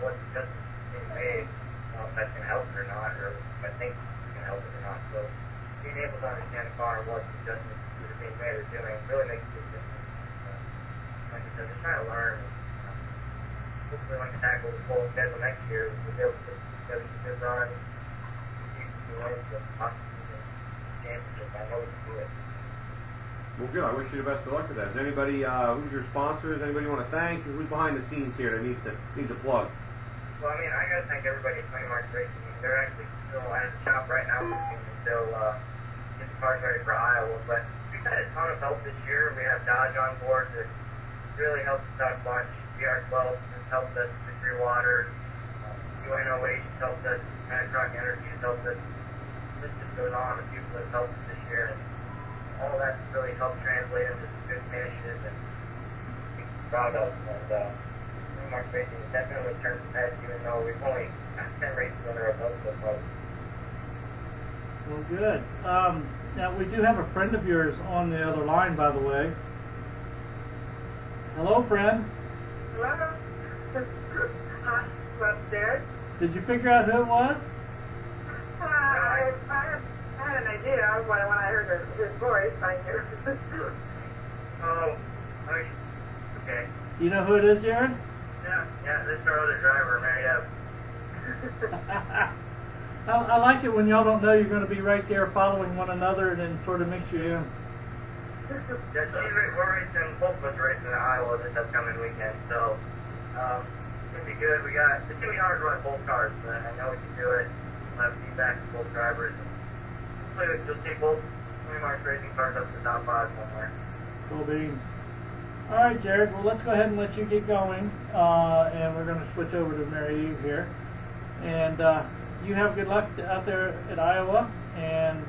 what adjustments being made, if that's going to help it or not, or if I think it's going to help it or not. So being able to understand the car and what adjustments that are being made or doing really makes a big difference. Like I said, just trying to learn. Hopefully when we tackle the full schedule next year, we'll be able to put together some good runs, wins, and possibly championship. I know we can do it. Well, good. I wish you the best of luck with that. Is anybody, who's your sponsors? Anybody you want to thank? Who's behind the scenes here that needs a plug? Well, I mean, I got to thank everybody at 20 March Racing. They're actually still at the shop right now until get the cars ready for Iowa. But we've had a ton of help this year. We have Dodge on board that really helps us out a bunch. DR12 has helped us with Free Water. UNOH has helped us. Manacroc Energy has helped us. This just goes on with people that have helped us this year. And all that's really helped translate into some good finishes and be proud of. And March Racing has definitely turned some heads, even though we've only got 10 races under our belt so far. Well, good. Now, we do have a friend of yours on the other line, by the way. Hello, friend. Hello. Hi, upstairs. Did you figure out who it was? I had an idea when I heard his voice. I knew. Oh, okay. You know who it is, Jared? Yeah, this is our other driver, Maryeve. I like it when y'all don't know you're going to be right there following one another and then sort of mix you in. Yeah, we're racing, both of us are racing in Iowa this upcoming weekend, so it's going to be good. It's going to be hard to run both cars, but I know we can do it. We'll have feedback from both drivers. Hopefully you'll see both 20 March Racing cars up to the top 5 somewhere. Cool beans. All right, Jared. Well, let's go ahead and let you get going, and we're going to switch over to Maryeve here. And you have good luck out there at Iowa, and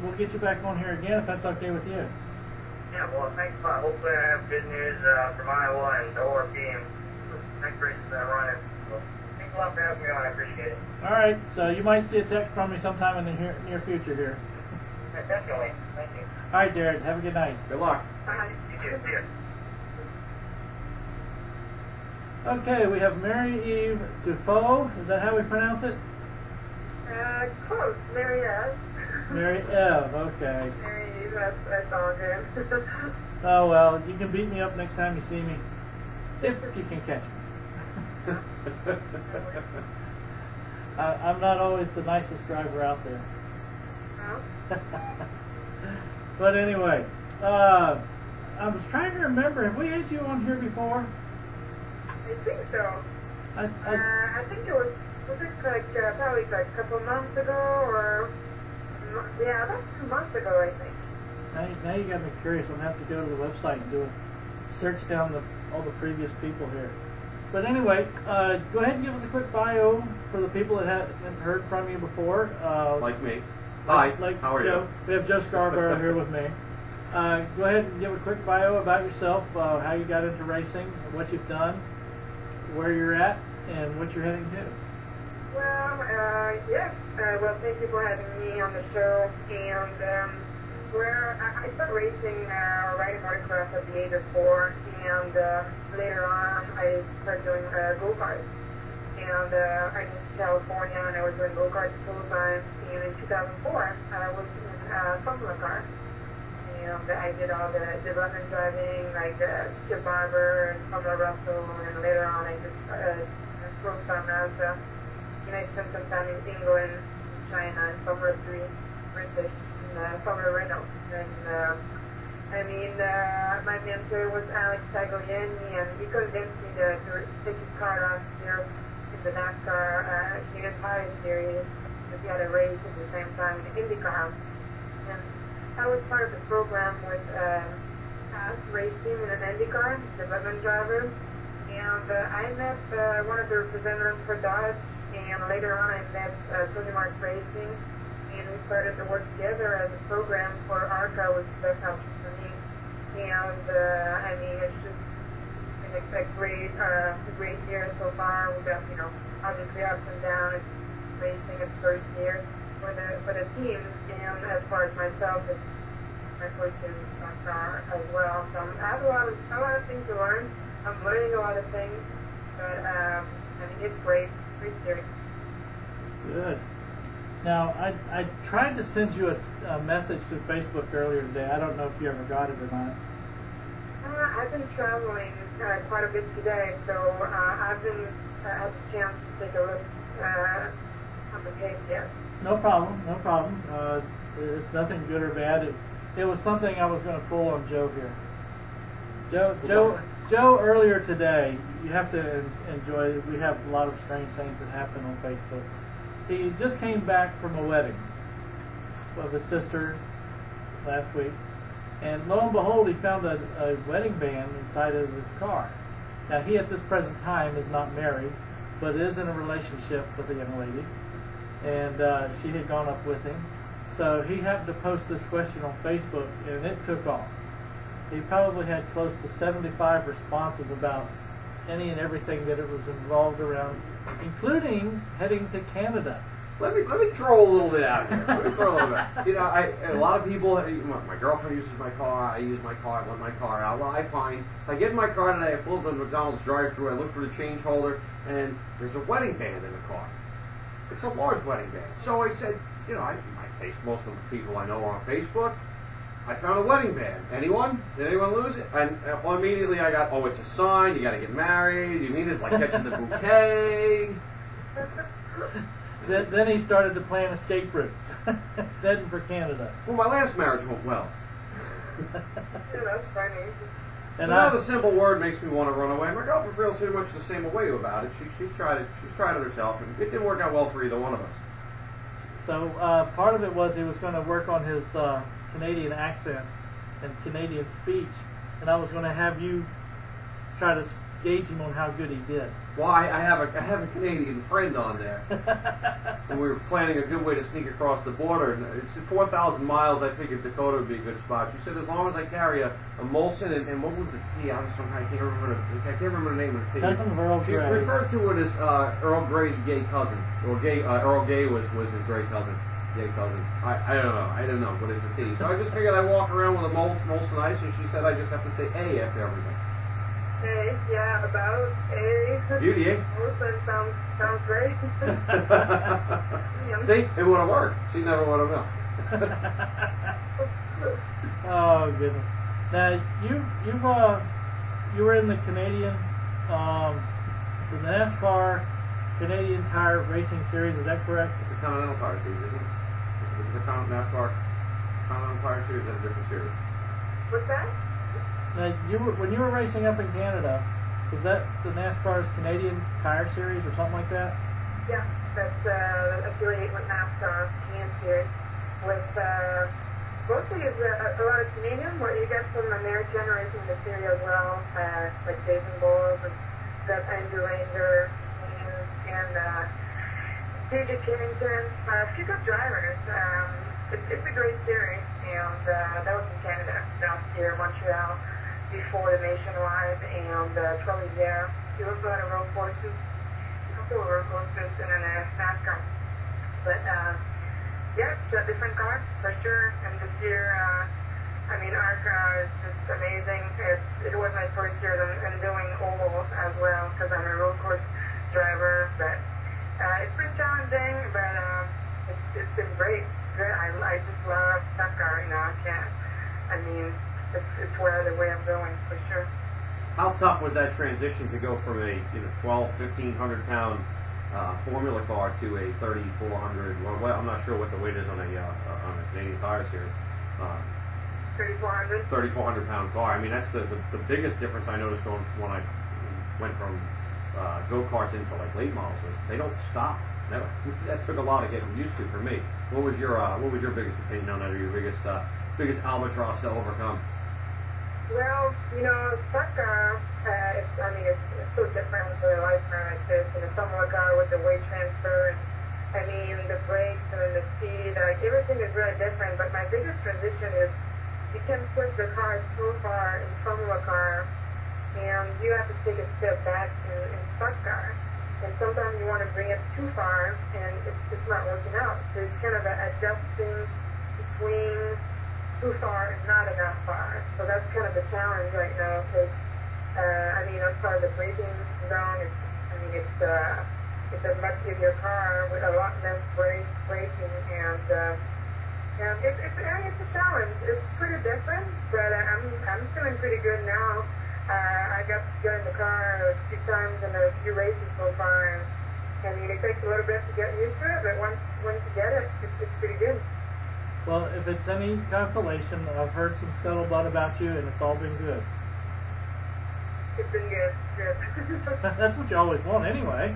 we'll get you back on here again if that's okay with you. Yeah, well, thanks a lot. Hopefully I have good news from Iowa and the ORP and next races that I'm running. So thanks a lot for having me on. I appreciate it. All right. So you might see a text from me sometime in the near future here. Yeah, definitely. Thank you. All right, Jared. Have a good night. Good luck. Bye. You too. See ya. Okay, we have Maryeve Dufault. Is that how we pronounce it? Close. Maryeve. Maryeve. Okay. Maryeve. That's all good. Oh well, you can beat me up next time you see me, if you can catch me. I'm not always the nicest driver out there. No? But anyway, I was trying to remember, have we had you on here before? I think so. I think it was it like probably like a couple months ago, or yeah, about 2 months ago, I think. Now you got me curious. I'm going to have to go to the website and do a search down all the previous people here. But anyway, go ahead and give us a quick bio for the people that haven't heard from you before. Like me. Hi. Like How are Joe. you? We have Joe Scarbrough here with me. Go ahead and give a quick bio about yourself, how you got into racing, what you've done, where you're at, and what you're heading to. Well, yes. Well, thank you for having me on the show. And where I started racing, riding motocross at the age of 4, and later on I started doing go-karts. And I moved to California, and I was doing go-karts full time. And in 2004, I was in a Formula car. And I did all the development driving, like Chip Barber and Formula Russell, and later on I just drove some Mazda. And I spent some time in England, China, and Formula 3, British, and Formula Renault. And my mentor was Alex Tagliani, and he convinced me to take his car last year in the NASCAR Junior Tire Series, because he had a race at the same time in the IndyCar. And I was part of the program with past racing in an IndyCar, development driver, and I met one of the representatives for Dodge, and later on I met Tony Mark Racing, and we started to work together as a program for ARCA, which is the best option for me. And I mean, it's just been a great year so far. We've got, obviously ups and downs. Racing its first year for the teams, and as far as myself, it's my first year in NASCAR as well. So I have a lot of things to learn. I'm learning a lot of things, but I mean, it's great series. Good. Now, I tried to send you a message through Facebook earlier today. I don't know if you ever got it or not. I've been traveling quite a bit today, so I've been had a chance to take a look on the page yet. No problem, no problem. It's nothing good or bad. It was something I was going to pull on Joe here. Joe, earlier today, you have to enjoy it. We have a lot of strange things that happen on Facebook. He just came back from a wedding of his sister last week, and lo and behold, he found a wedding band inside of his car. Now, he at this present time is not married, but is in a relationship with a young lady, and she had gone up with him. So he happened to post this question on Facebook, and it took off. He probably had close to 75 responses about any and everything that it was involved around, including heading to Canada. Let me throw a little bit out here. Let me throw a little bit. A lot of people. My girlfriend uses my car. I use my car. I let my car out. Well, I find if I get in my car today, I pull up the McDonald's drive-thru. I look for the change holder, and there's a wedding band in the car. It's a large wedding band. So I said, I most of the people I know are on Facebook. I found a wedding band. Anyone? Did anyone lose it? And immediately I got, it's a sign. You got to get married. You mean it's like catching the bouquet? Then he started to plan escape routes, heading for Canada. Well, my last marriage went well. That's funny. So now the simple word makes me want to run away. My girlfriend feels pretty much the same way about it. She's tried it. She's tried it herself, and it didn't work out well for either one of us. So part of it was he was going to work on his Canadian accent and Canadian speech, and I was going to have you try to gauge him on how good he did. Well, I have a Canadian friend on there, and we were planning a good way to sneak across the border. And it's 4,000 miles. I figured Dakota would be a good spot. She said as long as I carry a Molson and what was the tea? I can't remember the name of the tea. Cousin of Earl Grey. She referred to it as Earl Grey's gay cousin, or Earl Gay was his gay cousin. I don't know. I don't know what is the tea. So I just figured I'd walk around with a Molson Ice, and she said I just have to say A after everything. Hey, yeah, about A. Beauty, eh? Molson sounds great. See, it would have worked. She never would have known. Oh goodness! Now you were in the Canadian, the NASCAR Canadian Tire Racing Series. Is that correct? It's the Continental Tire Series, isn't it? Is it the NASCAR Continental Tire Series? Or is that a different series? What's that? Now when you were racing up in Canada, was that the NASCAR's Canadian Tire Series or something like that? Yeah, that's affiliate with NASCAR Can Series. With mostly is a lot of Canadian, where you get some American racing in the series as well, like Jason Bowles and Andrew Ranger and T.J. Kennington, a few good drivers. It's a great series, and that was in Canada last year, Montreal, before the Nationwide, and Trolley there. He also had a road courses, and then a NASCAR. But yeah, it's a different car for sure. And this year, our car is just amazing. It was my first year and doing ovals as well, because I'm a road course driver. But it's been challenging, but it's been great. Good. I just love that car. It's where the way I'm going for sure. How tough was that transition to go from a 1,500 pound Formula car to a 3,400? Well, I'm not sure what the weight is on a Canadian Tire Series. 3,400. 3,400 pound car. I mean, that's the biggest difference I noticed when I went from go karts into like late models. They don't stop. That took a lot of getting used to for me. What was your biggest opinion on that, or your biggest albatross to overcome? Well, stock car, it's so different with the lifespan like this. In a summer car with the weight transfer, the brakes and the speed, everything is really different. But my biggest transition is you can push the car so far in summer car, and you have to take a step back in stock car. And sometimes you want to bring it too far, and it's not working out. So it's kind of adjusting between too far and not enough far. So that's kind of the challenge right now. Because as far as the braking zone, it's a much heavier car with a lot less braking, and it's a challenge. It's pretty different, but I'm feeling pretty good now. I got to get in the car a few times in a few races so far, and it takes a little bit to get used to it, but once you get it, it's pretty good. Well, if it's any consolation, I've heard some scuttlebutt about you, and it's all been good. It's been good. That's what you always want, anyway.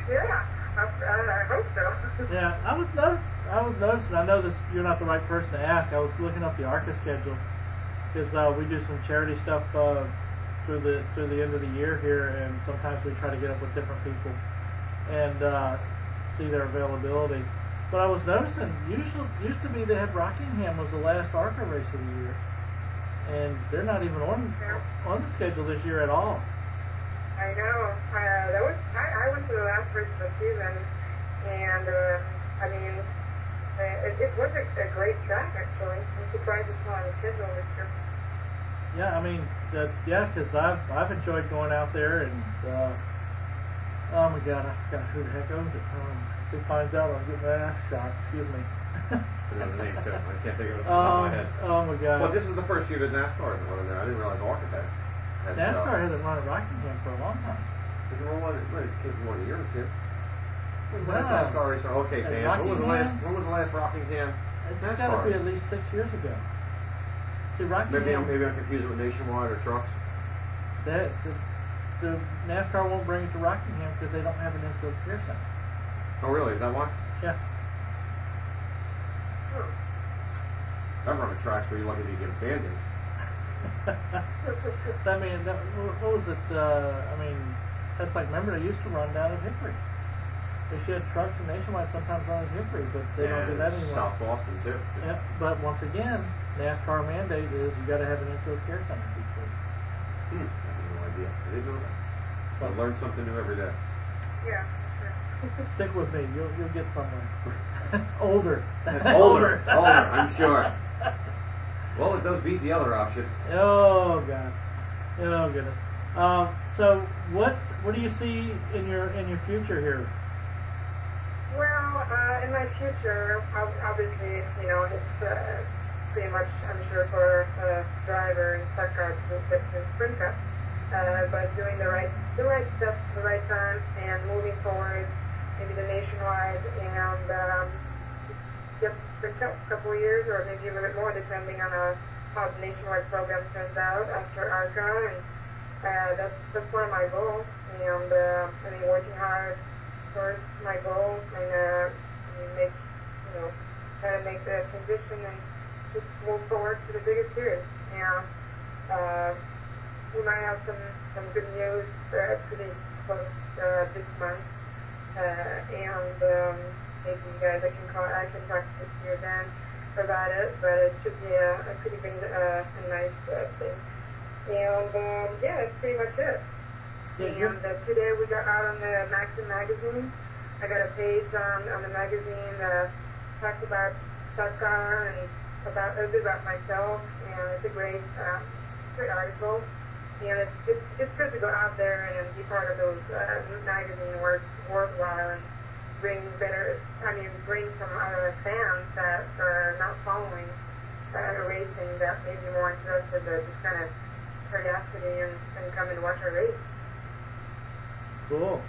Yeah, I hope so. Yeah, I was noticing. I know this. You're not the right person to ask. I was looking up the ARCA schedule because we do some charity stuff through the end of the year here, and sometimes we try to get up with different people and see their availability. But I was noticing, used to be that Rockingham was the last ARCA race of the year, and they're not even on the schedule this year at all. I know. I went to the last race of the season, and it was a great track actually. I'm surprised it's not on the schedule this year. Yeah, because I've enjoyed going out there, and oh my God, I forgot who the heck owns it. Who finds out I'm getting my ass shot? Excuse me. Another name too. I can't think of it off the top of my head. Oh my God. Well, this is the first year that NASCAR isn't running there. I didn't realize ARCA had. NASCAR hasn't run at Rockingham for a long time. Didn't roll on it. It came from 1 year or two. When was the last Wow. NASCAR race? Okay, At fan. When was Rockingham? the last Rockingham It's NASCAR? got to be at least 6 years ago. See, Rockingham. Maybe I'm confused with Nationwide or trucks. The NASCAR won't bring it to Rockingham because they don't have an infield care center. Oh, really? Is that why? Yeah. I've run at tracks where you're lucky to get abandoned. What was it? That's like, remember they used to run down at Hickory. They should have trucks and Nationwide sometimes run at Hickory, but they don't do that anymore. South Boston too. Yeah, but once again, NASCAR mandate is you got to have an infield care center these days. I have no idea. I didn't know that. So I learn something new every day. Yeah. Stick with me, you'll get somewhere. Older. Older, I'm sure. Well, it does beat the other option. Oh God. Oh goodness. So what do you see in your future here? Well, in my future, obviously, it's pretty much, I'm sure, for a driver in stock cars to sprint cup, but doing the right steps at the right time and moving forward, maybe the Nationwide, and just sprint cup a couple of years, or maybe a little bit more, depending on how the Nationwide program turns out after ARCA, and that's one of my goals, and working hard towards my goals, and try to make the transition and just move forward to the biggest series. We might have some good news pretty close this month, and maybe you guys I can talk to you then about it, but it should be a pretty big, a nice thing. And that's pretty much it. And today we got out on the Maxim magazine. I got a page on the magazine that talks about stock car and a little bit about myself, and it's a great article. And it's good to go out there and be part of those magazine worthwhile and bring some other fans that are not following racing, that may be more interested in just kind of curiosity and come and watch a race. Cool.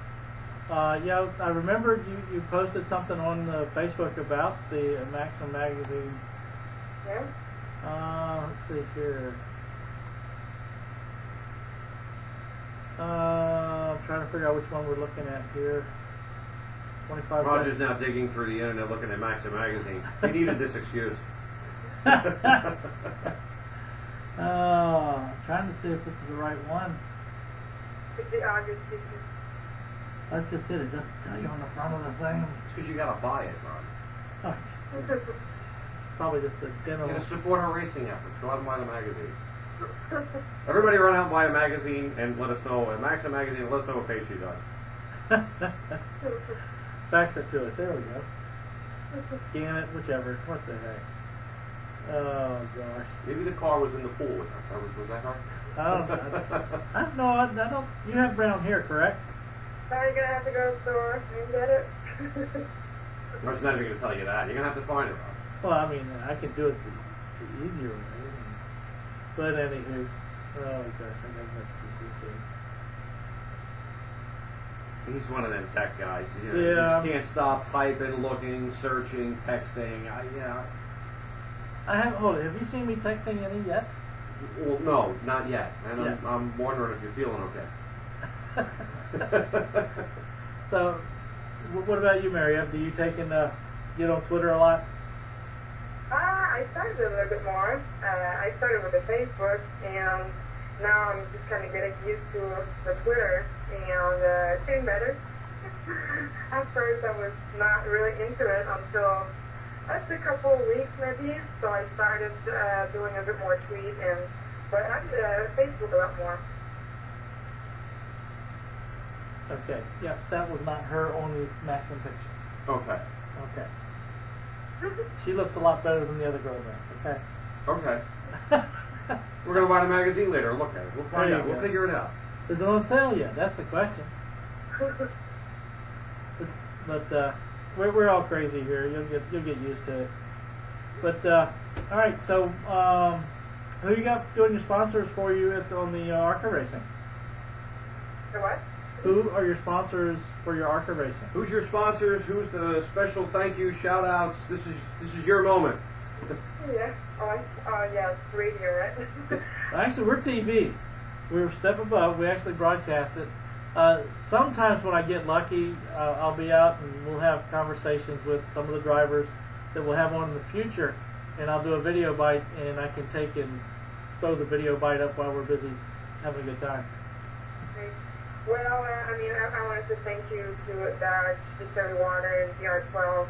I remembered you posted something on Facebook about the Maxim magazine. Yeah. Let's see here. I'm trying to figure out which one we're looking at here. 25. Roger's now digging through the internet looking at Maxim magazine. He needed this excuse. I'm trying to see if this is the right one. It's the August 15th. That's just it. It doesn't tell you on the front of the thing. It's because you gotta buy it, Ron. Oh, it's probably just a general. You gotta support our racing efforts. Go out and buy the magazine. Everybody run out and buy a magazine and let us know, a Maxim magazine, and let us know what page she's on. Fax it to us. There we go. Scan it, whichever. What the heck? Oh gosh. Maybe the car was in the pool with her. Was that her? I don't know. I don't. You have brown hair, correct? Now you're gonna have to go to the store and get it. Or she's not even gonna tell you that. You're gonna have to find her. Well, I mean, I can do it the easier way. But anywho, oh gosh, I got messages here. He's one of them tech guys. You know, Yeah. You just can't stop typing, looking, searching, texting. I have. Hold on. Have you seen me texting any yet? Well, no, not yet. And Yeah. I'm wondering if you're feeling okay. So, what about you, Maryeve? Do you take and get on Twitter a lot? I started a little bit more. I started with the Facebook, and now I'm just kind of getting used to the Twitter, and it's getting better. At first, I was not really into it until a couple of weeks maybe. So I started doing a bit more tweet, but I did Facebook a lot more. Okay. Yeah, that was not her only Maxim picture. Okay. Okay. She looks a lot better than the other girl does. Okay. Okay. We're gonna buy the magazine later. Look at it. We'll find There you out. We'll go. figure it out. Is it on sale yet? That's the question. But we're all crazy here. You'll get used to it. But all right. So who you got doing your sponsors for you on the ARCA racing? The what? Who are your sponsors for your ARCA racing? Who's your sponsors? Who's the special thank you, shout outs? This is your moment. Yeah. Yeah, it's radio, right? Actually, we're TV. We're a step above. We actually broadcast it. Sometimes when I get lucky, I'll be out and we'll have conversations with some of the drivers that we'll have on in the future, and I'll do a video bite, and I can take and throw the video bite up while we're busy having a good time. Okay. Well, I wanted to thank you to Dodge, Distillery Water, and DR12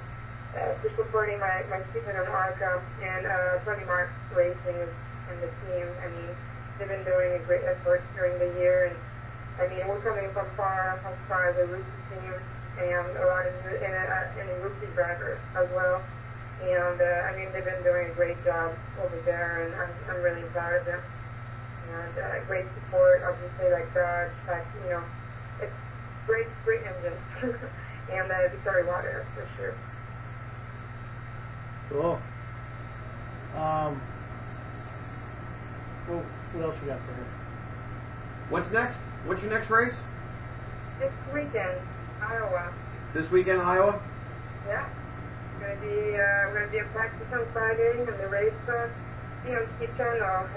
for supporting my season on ARCA, and Tony Marks Racing and the team. I mean, they've been doing a great effort during the year, and I mean, we're coming from far as a rookie team, and a lot of and rookie drivers as well. And I mean, they've been doing a great job over there, and I'm really proud of them. And great support, obviously, like Dodge, it's great engine. And Victoria Water, for sure. Cool. Well, what else you got for her? What's next? What's your next race? This weekend, Iowa. This weekend, Iowa? Yeah. We're gonna be in practice on Friday, and the race, Ski Channel. I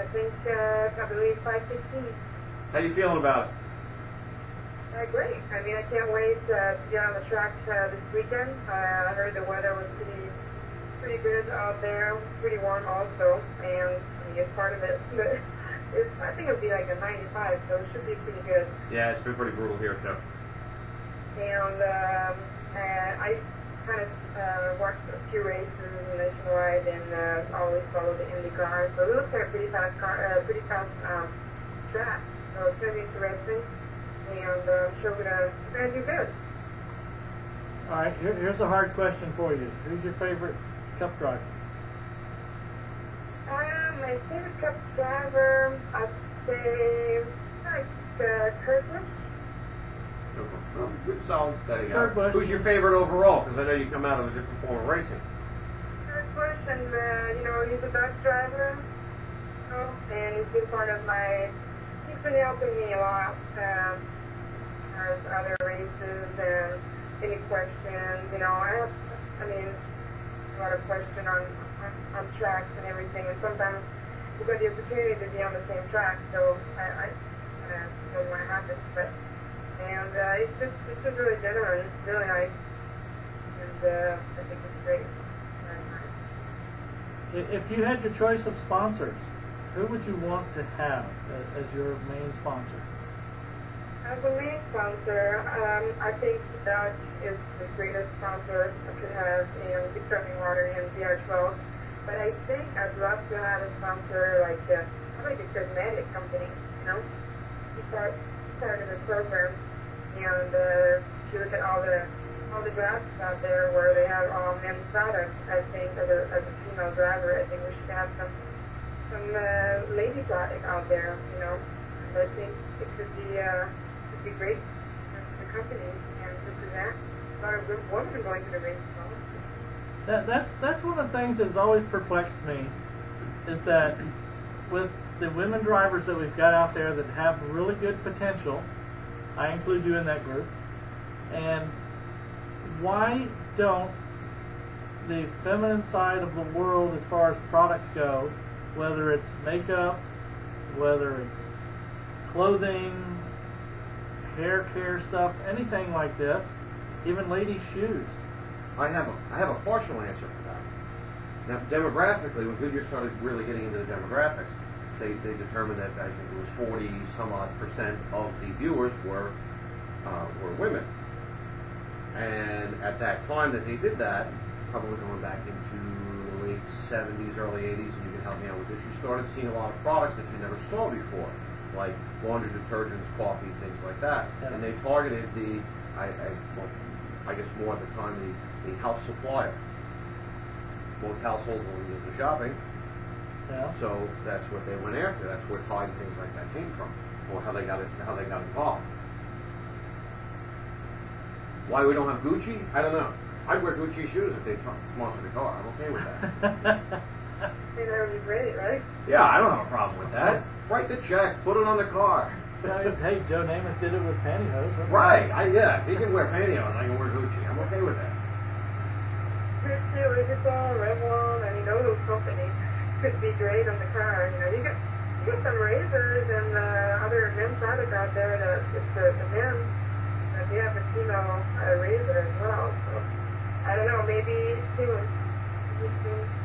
believe 5:15. How you feeling about it? Great. I mean, I can't wait to get on the track this weekend. I heard the weather was pretty good out there, pretty warm also, and it's part of it. But I think it'll be like a 95, so it should be pretty good. Yeah, it's been pretty brutal here too. And I kind of watched a few races nationwide and always follow the IndyCar. So it looks like a pretty fast track. So it's going to be interesting, and I'm sure we're going to do good. All right, here's a hard question for you. Who's your favorite Cup driver? My favorite Cup driver, I'd say, Kurt Busch. Well, good solid. There you go. Kurt Busch. Who's your favorite overall? Because I know you come out of a different form of racing. Kurt Busch, and he's a Dutch driver, and he's been part of he's been helping me a lot as other races and any questions. I mean, a lot of questions on tracks and everything, and sometimes we've got the opportunity to be on the same track, so I don't know what happens, and it's just really genuine, it's really nice, and I think it's great. Very nice. If you had your choice of sponsors, who would you want to have as your main sponsor? As a main sponsor, I think Dodge is the greatest sponsor I could have in Determining Water and DR12. But I think I'd love to have a sponsor like a cosmetic company, you know? He started a program, and if you look at all the drafts out there where they have all men's products, I think as a female driver, I think we should have some lady product out there, you know? And I think it could be great for the company and represent a lot of women going to the race as well. That's one of the things that's always perplexed me, is that with the women drivers that we've got out there that have really good potential, I include you in that group, and why don't the feminine side of the world as far as products go, whether it's makeup, whether it's clothing, hair care stuff, anything like this, even ladies' shoes? I have a partial answer for that. Now, demographically, when Goodyear started really getting into the demographics, they determined that I think it was 40-some-odd% of the viewers were women. And at that time that they did that, probably going back into the late 70s, early 80s, and you can help me out with this, you started seeing a lot of products that you never saw before, like laundry detergents, coffee, things like that. Yeah. And they targeted I guess more at the time, the house supplier. Most households only into shopping, Yeah. so that's what they went after. That's where Tide and things like that came from, or how they got involved. Why we don't have Gucci? I don't know. I'd wear Gucci shoes if they sponsored the car. I'm okay with that. Hey, that would be great, right? Yeah, I don't have a problem with that. Write the check, put it on the car. Hey, Joe Namath did it with pantyhose. Right. Yeah. If he can wear pantyhose, I can wear Gucci. I'm okay with that. Gucci, Louis Vuitton, Revlon, I mean, all those companies could be great on the car. You know, you get some razors and other men's products out there that it's the men. They have a female razor as well. So I don't know, maybe soon.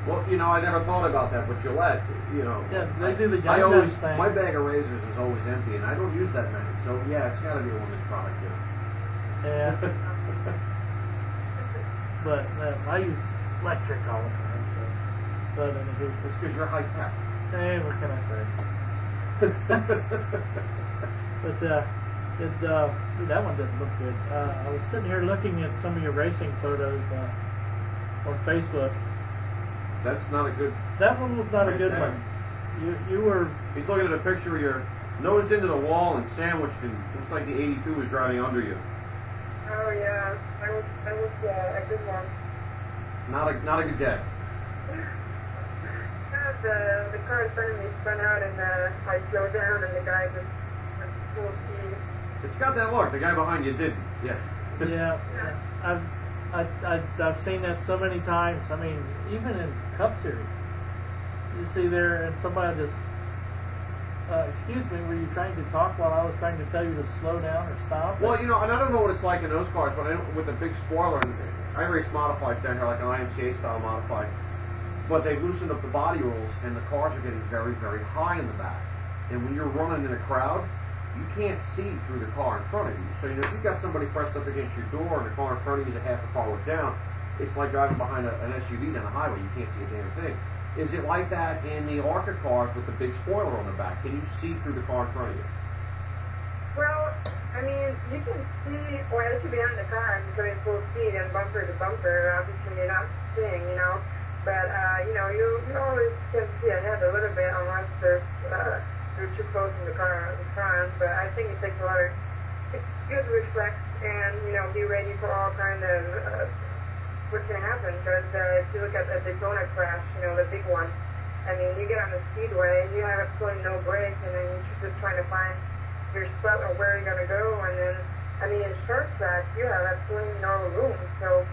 Well, you know, I never thought about that, but Gillette, you know, Yeah, they do the I young always, guns thing. my bag of razors is always empty, and I don't use that many. So yeah, it's got to be a woman's product too. Yeah. But I use electric all the time. So, but anywho, It's because you're high tech. hey, what can I say? But that one didn't look good. I was sitting here looking at some of your racing photos on Facebook. That's not a good. That one was not a Right good there. one. You were. He's looking at a picture where you're nosed into the wall and sandwiched, and looks like the 82 was driving under you. Oh yeah, that was a good one. Not a good day. The car in front of me spun out and I slowed down and the guy just went full speed. It's got that look. The guy behind you didn't. Yeah. Yeah. I've seen that so many times. I mean, even in Cup Series, you see there and somebody just. Excuse me, were you trying to talk while I was trying to tell you to slow down or stop? Well, you know, and I don't know what it's like in those cars, but with the big spoiler, and I race modifieds down here, like an IMCA style modified, but they've loosened up the body rolls, and the cars are getting very, very high in the back. And when you're running in a crowd, you can't see through the car in front of you. So, you know, if you've got somebody pressed up against your door and the car in front of you is a half a car width down, it's like driving behind an SUV down the highway. You can't see a damn thing. Is it like that in the ARCA cars with the big spoiler on the back? Can you see through the car in front of you? Well, I mean, you can see, well, if you're behind the car and going full speed and bumper to bumper, obviously you're not seeing, you know. But, you know, you always can see ahead a little bit unless you're too close in the car in front. But I think it takes a lot of good reflex and, you know, be ready for all kind of what's going to happen. Because if you look at the Daytona crash, you know, the big one, I mean, you get on the speedway, you have absolutely no brakes, and then you're just trying to find your spot or where you're going to go. And then, I mean, in short track, you have absolutely no room. So,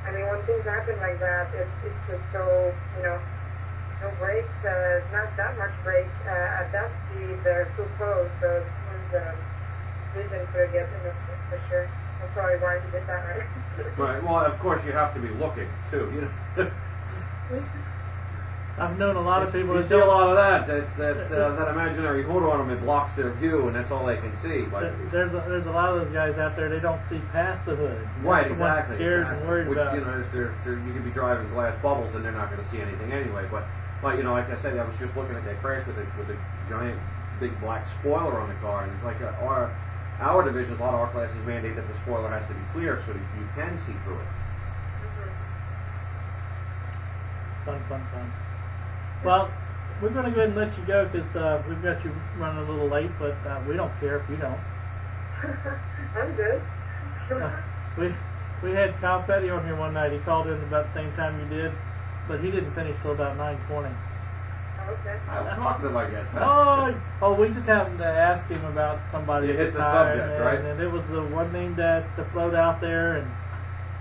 I mean, when things happen like that, it's just so, you know, no brakes, not that much brakes at that speed. They're too close, so it's vision could get in for sure. That's probably why he did that, right? Right. Well, of course, you have to be looking too. You know. I've known a lot of people You that see a don't. lot of that. That's that imaginary hood on them. It blocks their view, and that's all they can see. But There's a lot of those guys out there. They don't see past the hood. right, That's the ones exactly. Scared exactly. and worried Which about. you know, you could be driving glass bubbles, and they're not going to see anything anyway. But you know, like I said, I was just looking at that crash with a giant, big black spoiler on the car, and it's like our division, a lot of our classes mandate that the spoiler has to be clear so that you can see through it. Fun. Well, we're going to go ahead and let you go because we've got you running a little late, but we don't care if you don't. I'm good. We had Kyle Petty on here one night. He called in about the same time you did, but he didn't finish till about 9:20. Okay. I was talking to him, I guess. Oh, we just happened to ask him about somebody. You at hit the time, subject, right? And it was the one named that float out there, and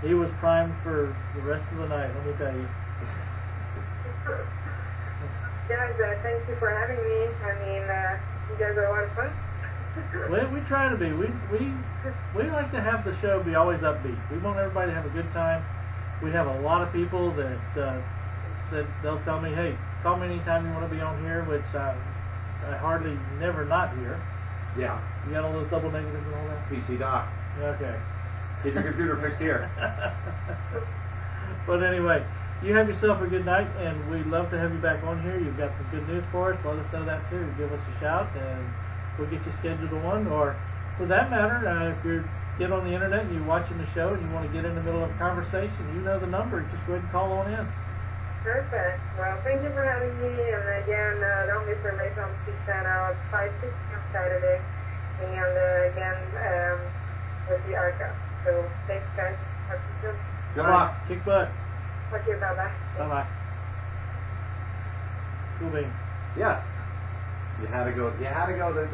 he was primed for the rest of the night. Let me tell you. Guys, thank you for having me. I mean, you guys are a lot of fun. We try to be. We like to have the show be always upbeat. We want everybody to have a good time. We have a lot of people that they'll tell me, hey, call me anytime you want to be on here, which I hardly never not hear. Yeah. You got all those double negatives and all that? PC Doc. Okay. Keep your computer fixed here. But anyway, you have yourself a good night, and we'd love to have you back on here. You've got some good news for us. Let us know that too. Give us a shout, and we'll get you scheduled to one. Or, for that matter, if you get on the internet and you're watching the show and you want to get in the middle of a conversation, you know the number. Just go ahead and call on in. Perfect. Well, thank you for having me. And again, don't miss the race on Speed Channel. It's 5:60 on Saturday. And again, with the ARCA. So thanks, guys. Talk to you soon. Good luck. Kick butt. Okay, bye-bye. Bye-bye. Cool beans. Yes. You had to go. You had to go to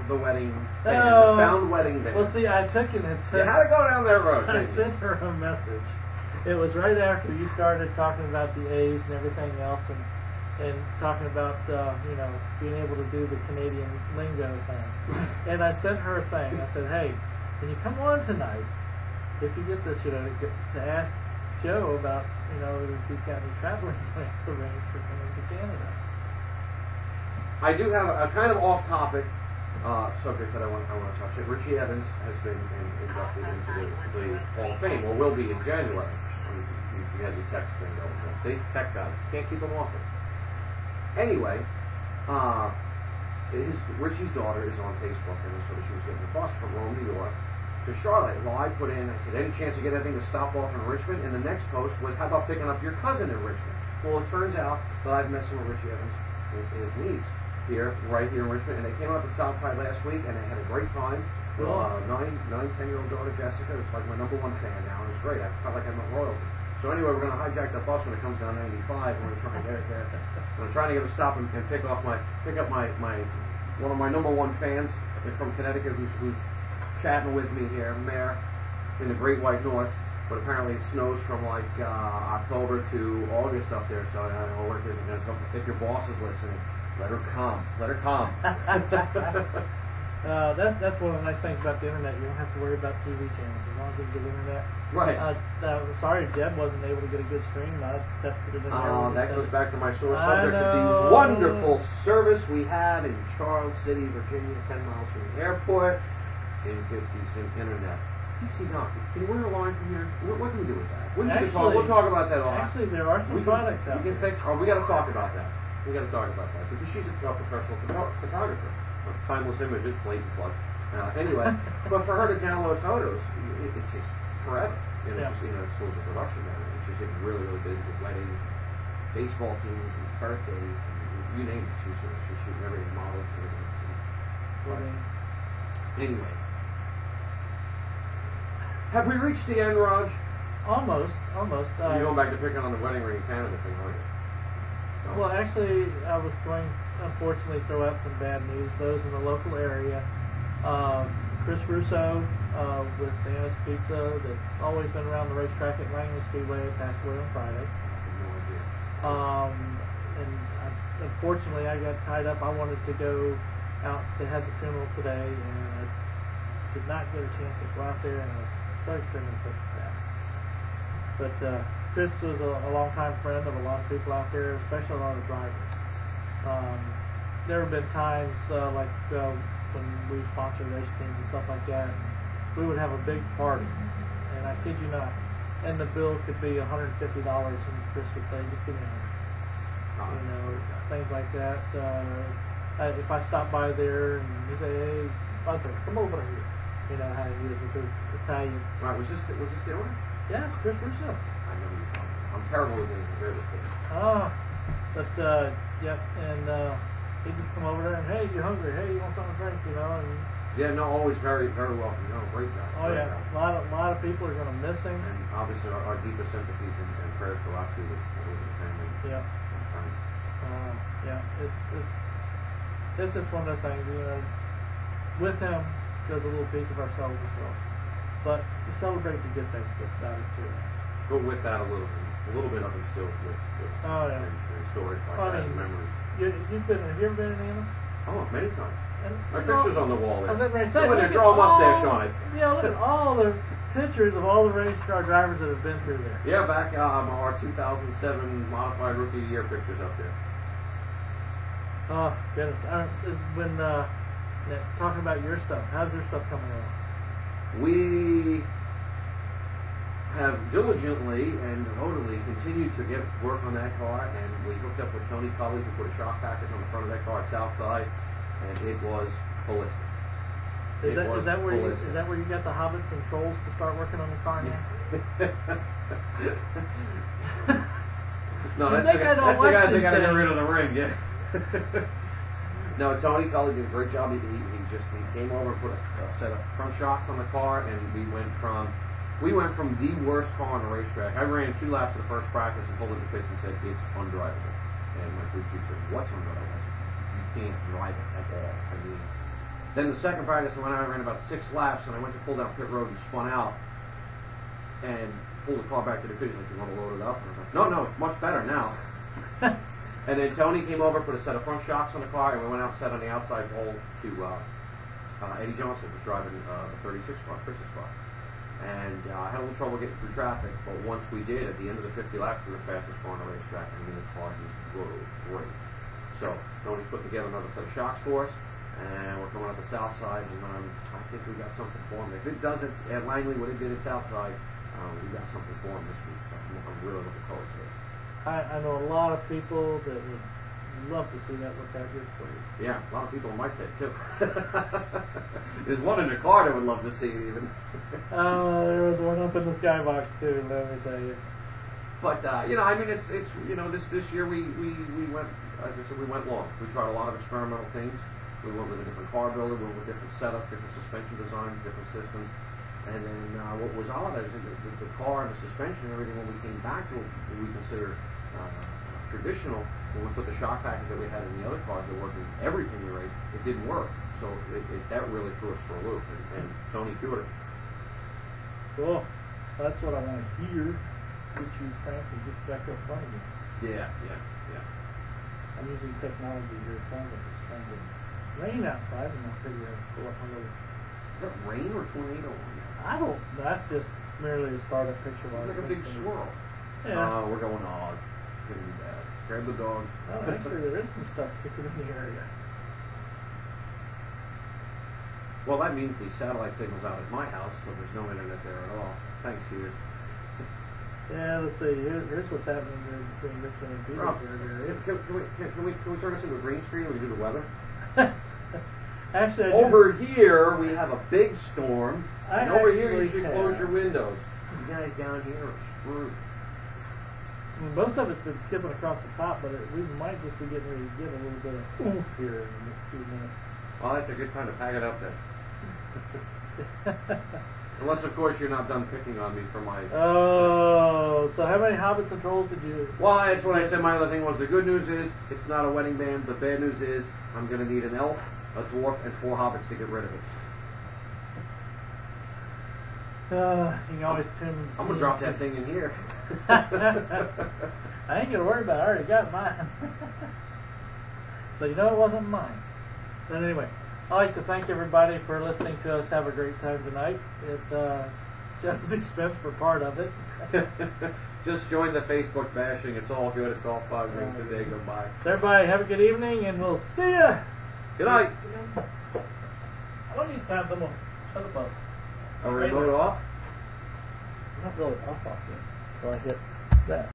the wedding day, Oh. the found wedding day. Well, see, I took it and You had to go down that road. I didn't you? sent her a message. It was right after you started talking about the A's and everything else, and talking about being able to do the Canadian lingo thing. And I sent her a thing. I said, hey, can you come on tonight if you get this, to ask Joe about if he's got any traveling plans arranged for coming to Canada. I do have a kind of off-topic subject that I want to touch. Richie Evans has been inducted into the Hall of Fame, or will be in January. You had your text thing going. See, tech guy, can't keep him off it. Anyway, Richie's daughter is on Facebook, and so she was getting a bus from Rome, New York, to Charlotte. Well, I put in, I said, any chance you get anything to stop off in Richmond? And the next post was, how about picking up your cousin in Richmond? Well, it turns out that I've met some of Richie Evans, his niece, right here in Richmond, and they came out to Southside last week, and they had a great time. Cool. 10-year-old daughter Jessica is like my #1 fan now, and it's great. I felt like I'm at royalty. So anyway, we're going to hijack the bus when it comes down 95. We're going to try and get it there. I'm trying to get a stop and pick up my one of my #1 fans from Connecticut who's chatting with me here, Mayor, in the Great White North. But apparently it snows from like October to August up there. So I don't know what it is. If your boss is listening, let her come. Let her come. That's one of the nice things about the internet. You don't have to worry about TV channels as long as you get internet. Right. Sorry, Jeb wasn't able to get a good stream. I tested it in there. That goes back to my sore I subject of know. the wonderful service we have in Charles City, Virginia, 10 miles from the airport, in 50-cent internet. PC Doc, can you order a line from here? What can we do with that? We'll talk about that all. Actually, there are some products out there. We got to talk about that. Because she's a professional photographer. Timeless images, blatant plug. Anyway, but for her to download photos, it takes forever. Yeah. It's slows the production down. And she's getting really, really busy with weddings, baseball teams, and birthdays, and you name it. She's shooting everything, models, and everything. Anyway, have we reached the end, Raj? Almost. You're going back to picking on the wedding ring in Canada thing, aren't you? No. Well, actually, I was going, unfortunately, throw out some bad news. Those in the local area, Chris Russo with Anna's Pizza, that's always been around the racetrack at Langley Speedway, passed away on Friday. Unfortunately, I got tied up. I wanted to go out to have the funeral today, and I did not get a chance to go out there, and I was so extremely pissed at that. But Chris was a long-time friend of a lot of people out there, especially a lot of drivers. There have been times when we sponsored race teams and stuff like that, we would have a big party, and I kid you not, and the bill could be $150, and Chris would say, just give me $100. You know, things like that. If I stop by there and you say, hey, Arthur, come over here. You know how he is with his Italian. Right, was this the owner? Yes, Chris Russo. I know who you're talking about. I'm terrible with names. I'm very with kids. But yep, and he'd just come over there and, hey, you hungry? Hey, you want something to drink? You know, and Yeah, no, always very, very welcome. No, great guy. oh great yeah, guy. a lot of people are gonna miss him. And obviously our deepest sympathies and prayers go out to the family Yeah, and friends. yeah, it's just one of those things. You know, with him goes a little piece of ourselves as well. But to celebrate the good things about it too. Go with that a little bit of him still with Oh yeah. and stories like Well, I that and mean, memories. have you ever been in Annis? Oh, many times. And, My you know, picture's on the wall I there. was getting ready to say, When look they at draw a mustache all- on it. Yeah, look at all the pictures of all the race car drivers that have been through there. Yeah, back our 2007 Modified Rookie of the Year pictures up there. Oh goodness! When talking about your stuff, how's your stuff coming along? We have diligently and devotedly continued to get work on that car, and we hooked up with Tony Cully, who put a shock package on the front of that car at Southside, and it was ballistic. Is that where ballistic. you got the hobbits and trolls to start working on the car now? No, You that's think the, I don't that's the watch guys that these got to get things. rid of the ring, yeah. No, Tony Cully did a great job. He came over and put a set of front shocks on the car, and we went from the worst car on the racetrack. I ran 2 laps of the first practice and pulled in the pits and said, it's undrivable. And my crew chief said, what's undrivable? I said, you can't drive it at all. I mean, then the second practice, I ran about 6 laps, and I went to pull down pit road and spun out and pulled the car back to the pit. He's like, you want to load it up? And I was like, no, it's much better now. And then Tony came over, put a set of front shocks on the car, and we went out and sat on the outside pole to Eddie Johnson was driving the 36 car, Chris's car. And I had a little trouble getting through traffic, but once we did, at the end of the 50 laps, we were the fastest car on the racetrack, and the car was great. So Tony's put together another set of shocks for us, and we're coming up the south side, and I think we got something for him. If it doesn't, at Langley, what it did at Southside, we got something for him this week. So I'm really looking forward to it. I know a lot of people that would love to see that look out good for you. Yeah, a lot of people in my pit too. There's one in the car that would love to see it even. There was one up in the skybox too. Let me tell you. But you know, I mean, it's you know, this year we went, as I said, we went long. We tried a lot of experimental things. We went with a different car builder, we went with different setup, different suspension designs, different systems. And then what was odd is the car and the suspension and everything. When we came back to what we consider traditional, when we put the shock package that we had in the other cars that worked in everything we raced, it didn't work. So that really threw us for a loop. And Tony cured it. Cool. That's what I want to hear. Get you cranked and get back up front again. Yeah. I'm using technology here. It sounds like it's trying to rain outside, and I'll figure out pull up my little. Is that rain or tornado on there? I don't. That's just merely a startup picture. It's like a big swirl. Yeah. We're going Oz. It's gonna be bad. Grab the dog. Oh, actually, there is some stuff kicking in the area. Well, that means the satellite signal's out at my house, so there's no internet there at all. Thanks, Hughes. Yeah, let's see. Here's what's happening there between Richmond and Rob, Petersburg area. can we turn this into a green screen or we do the weather? Actually, Over here, we have a big storm, I and over here you actually should have. close your windows. You guys down here are screwed. most of it's been skipping across the top, but we might just be getting ready to get a little bit of oomph here in the next few minutes. Well, that's a good time to pack it up then. Unless, of course, you're not done picking on me for my... Oh, so how many hobbits and trolls did you... Well, that's what I said. My other thing was the good news is it's not a wedding band. The bad news is I'm going to need an elf, a dwarf, and 4 hobbits to get rid of it. You can always tune... I'm going to drop that thing in here. I ain't going to worry about it. I already got mine. So you know it wasn't mine. But anyway, I'd like to thank everybody for listening to us have a great time tonight. Joe's expense for part of it. Just join the Facebook bashing. It's all good. It's all fun. Makes the day go by. So everybody have a good evening, and we'll see ya. Good night. One of these times I'm gonna shut up. Are we remote off? I'm not really off yet, so I hit that.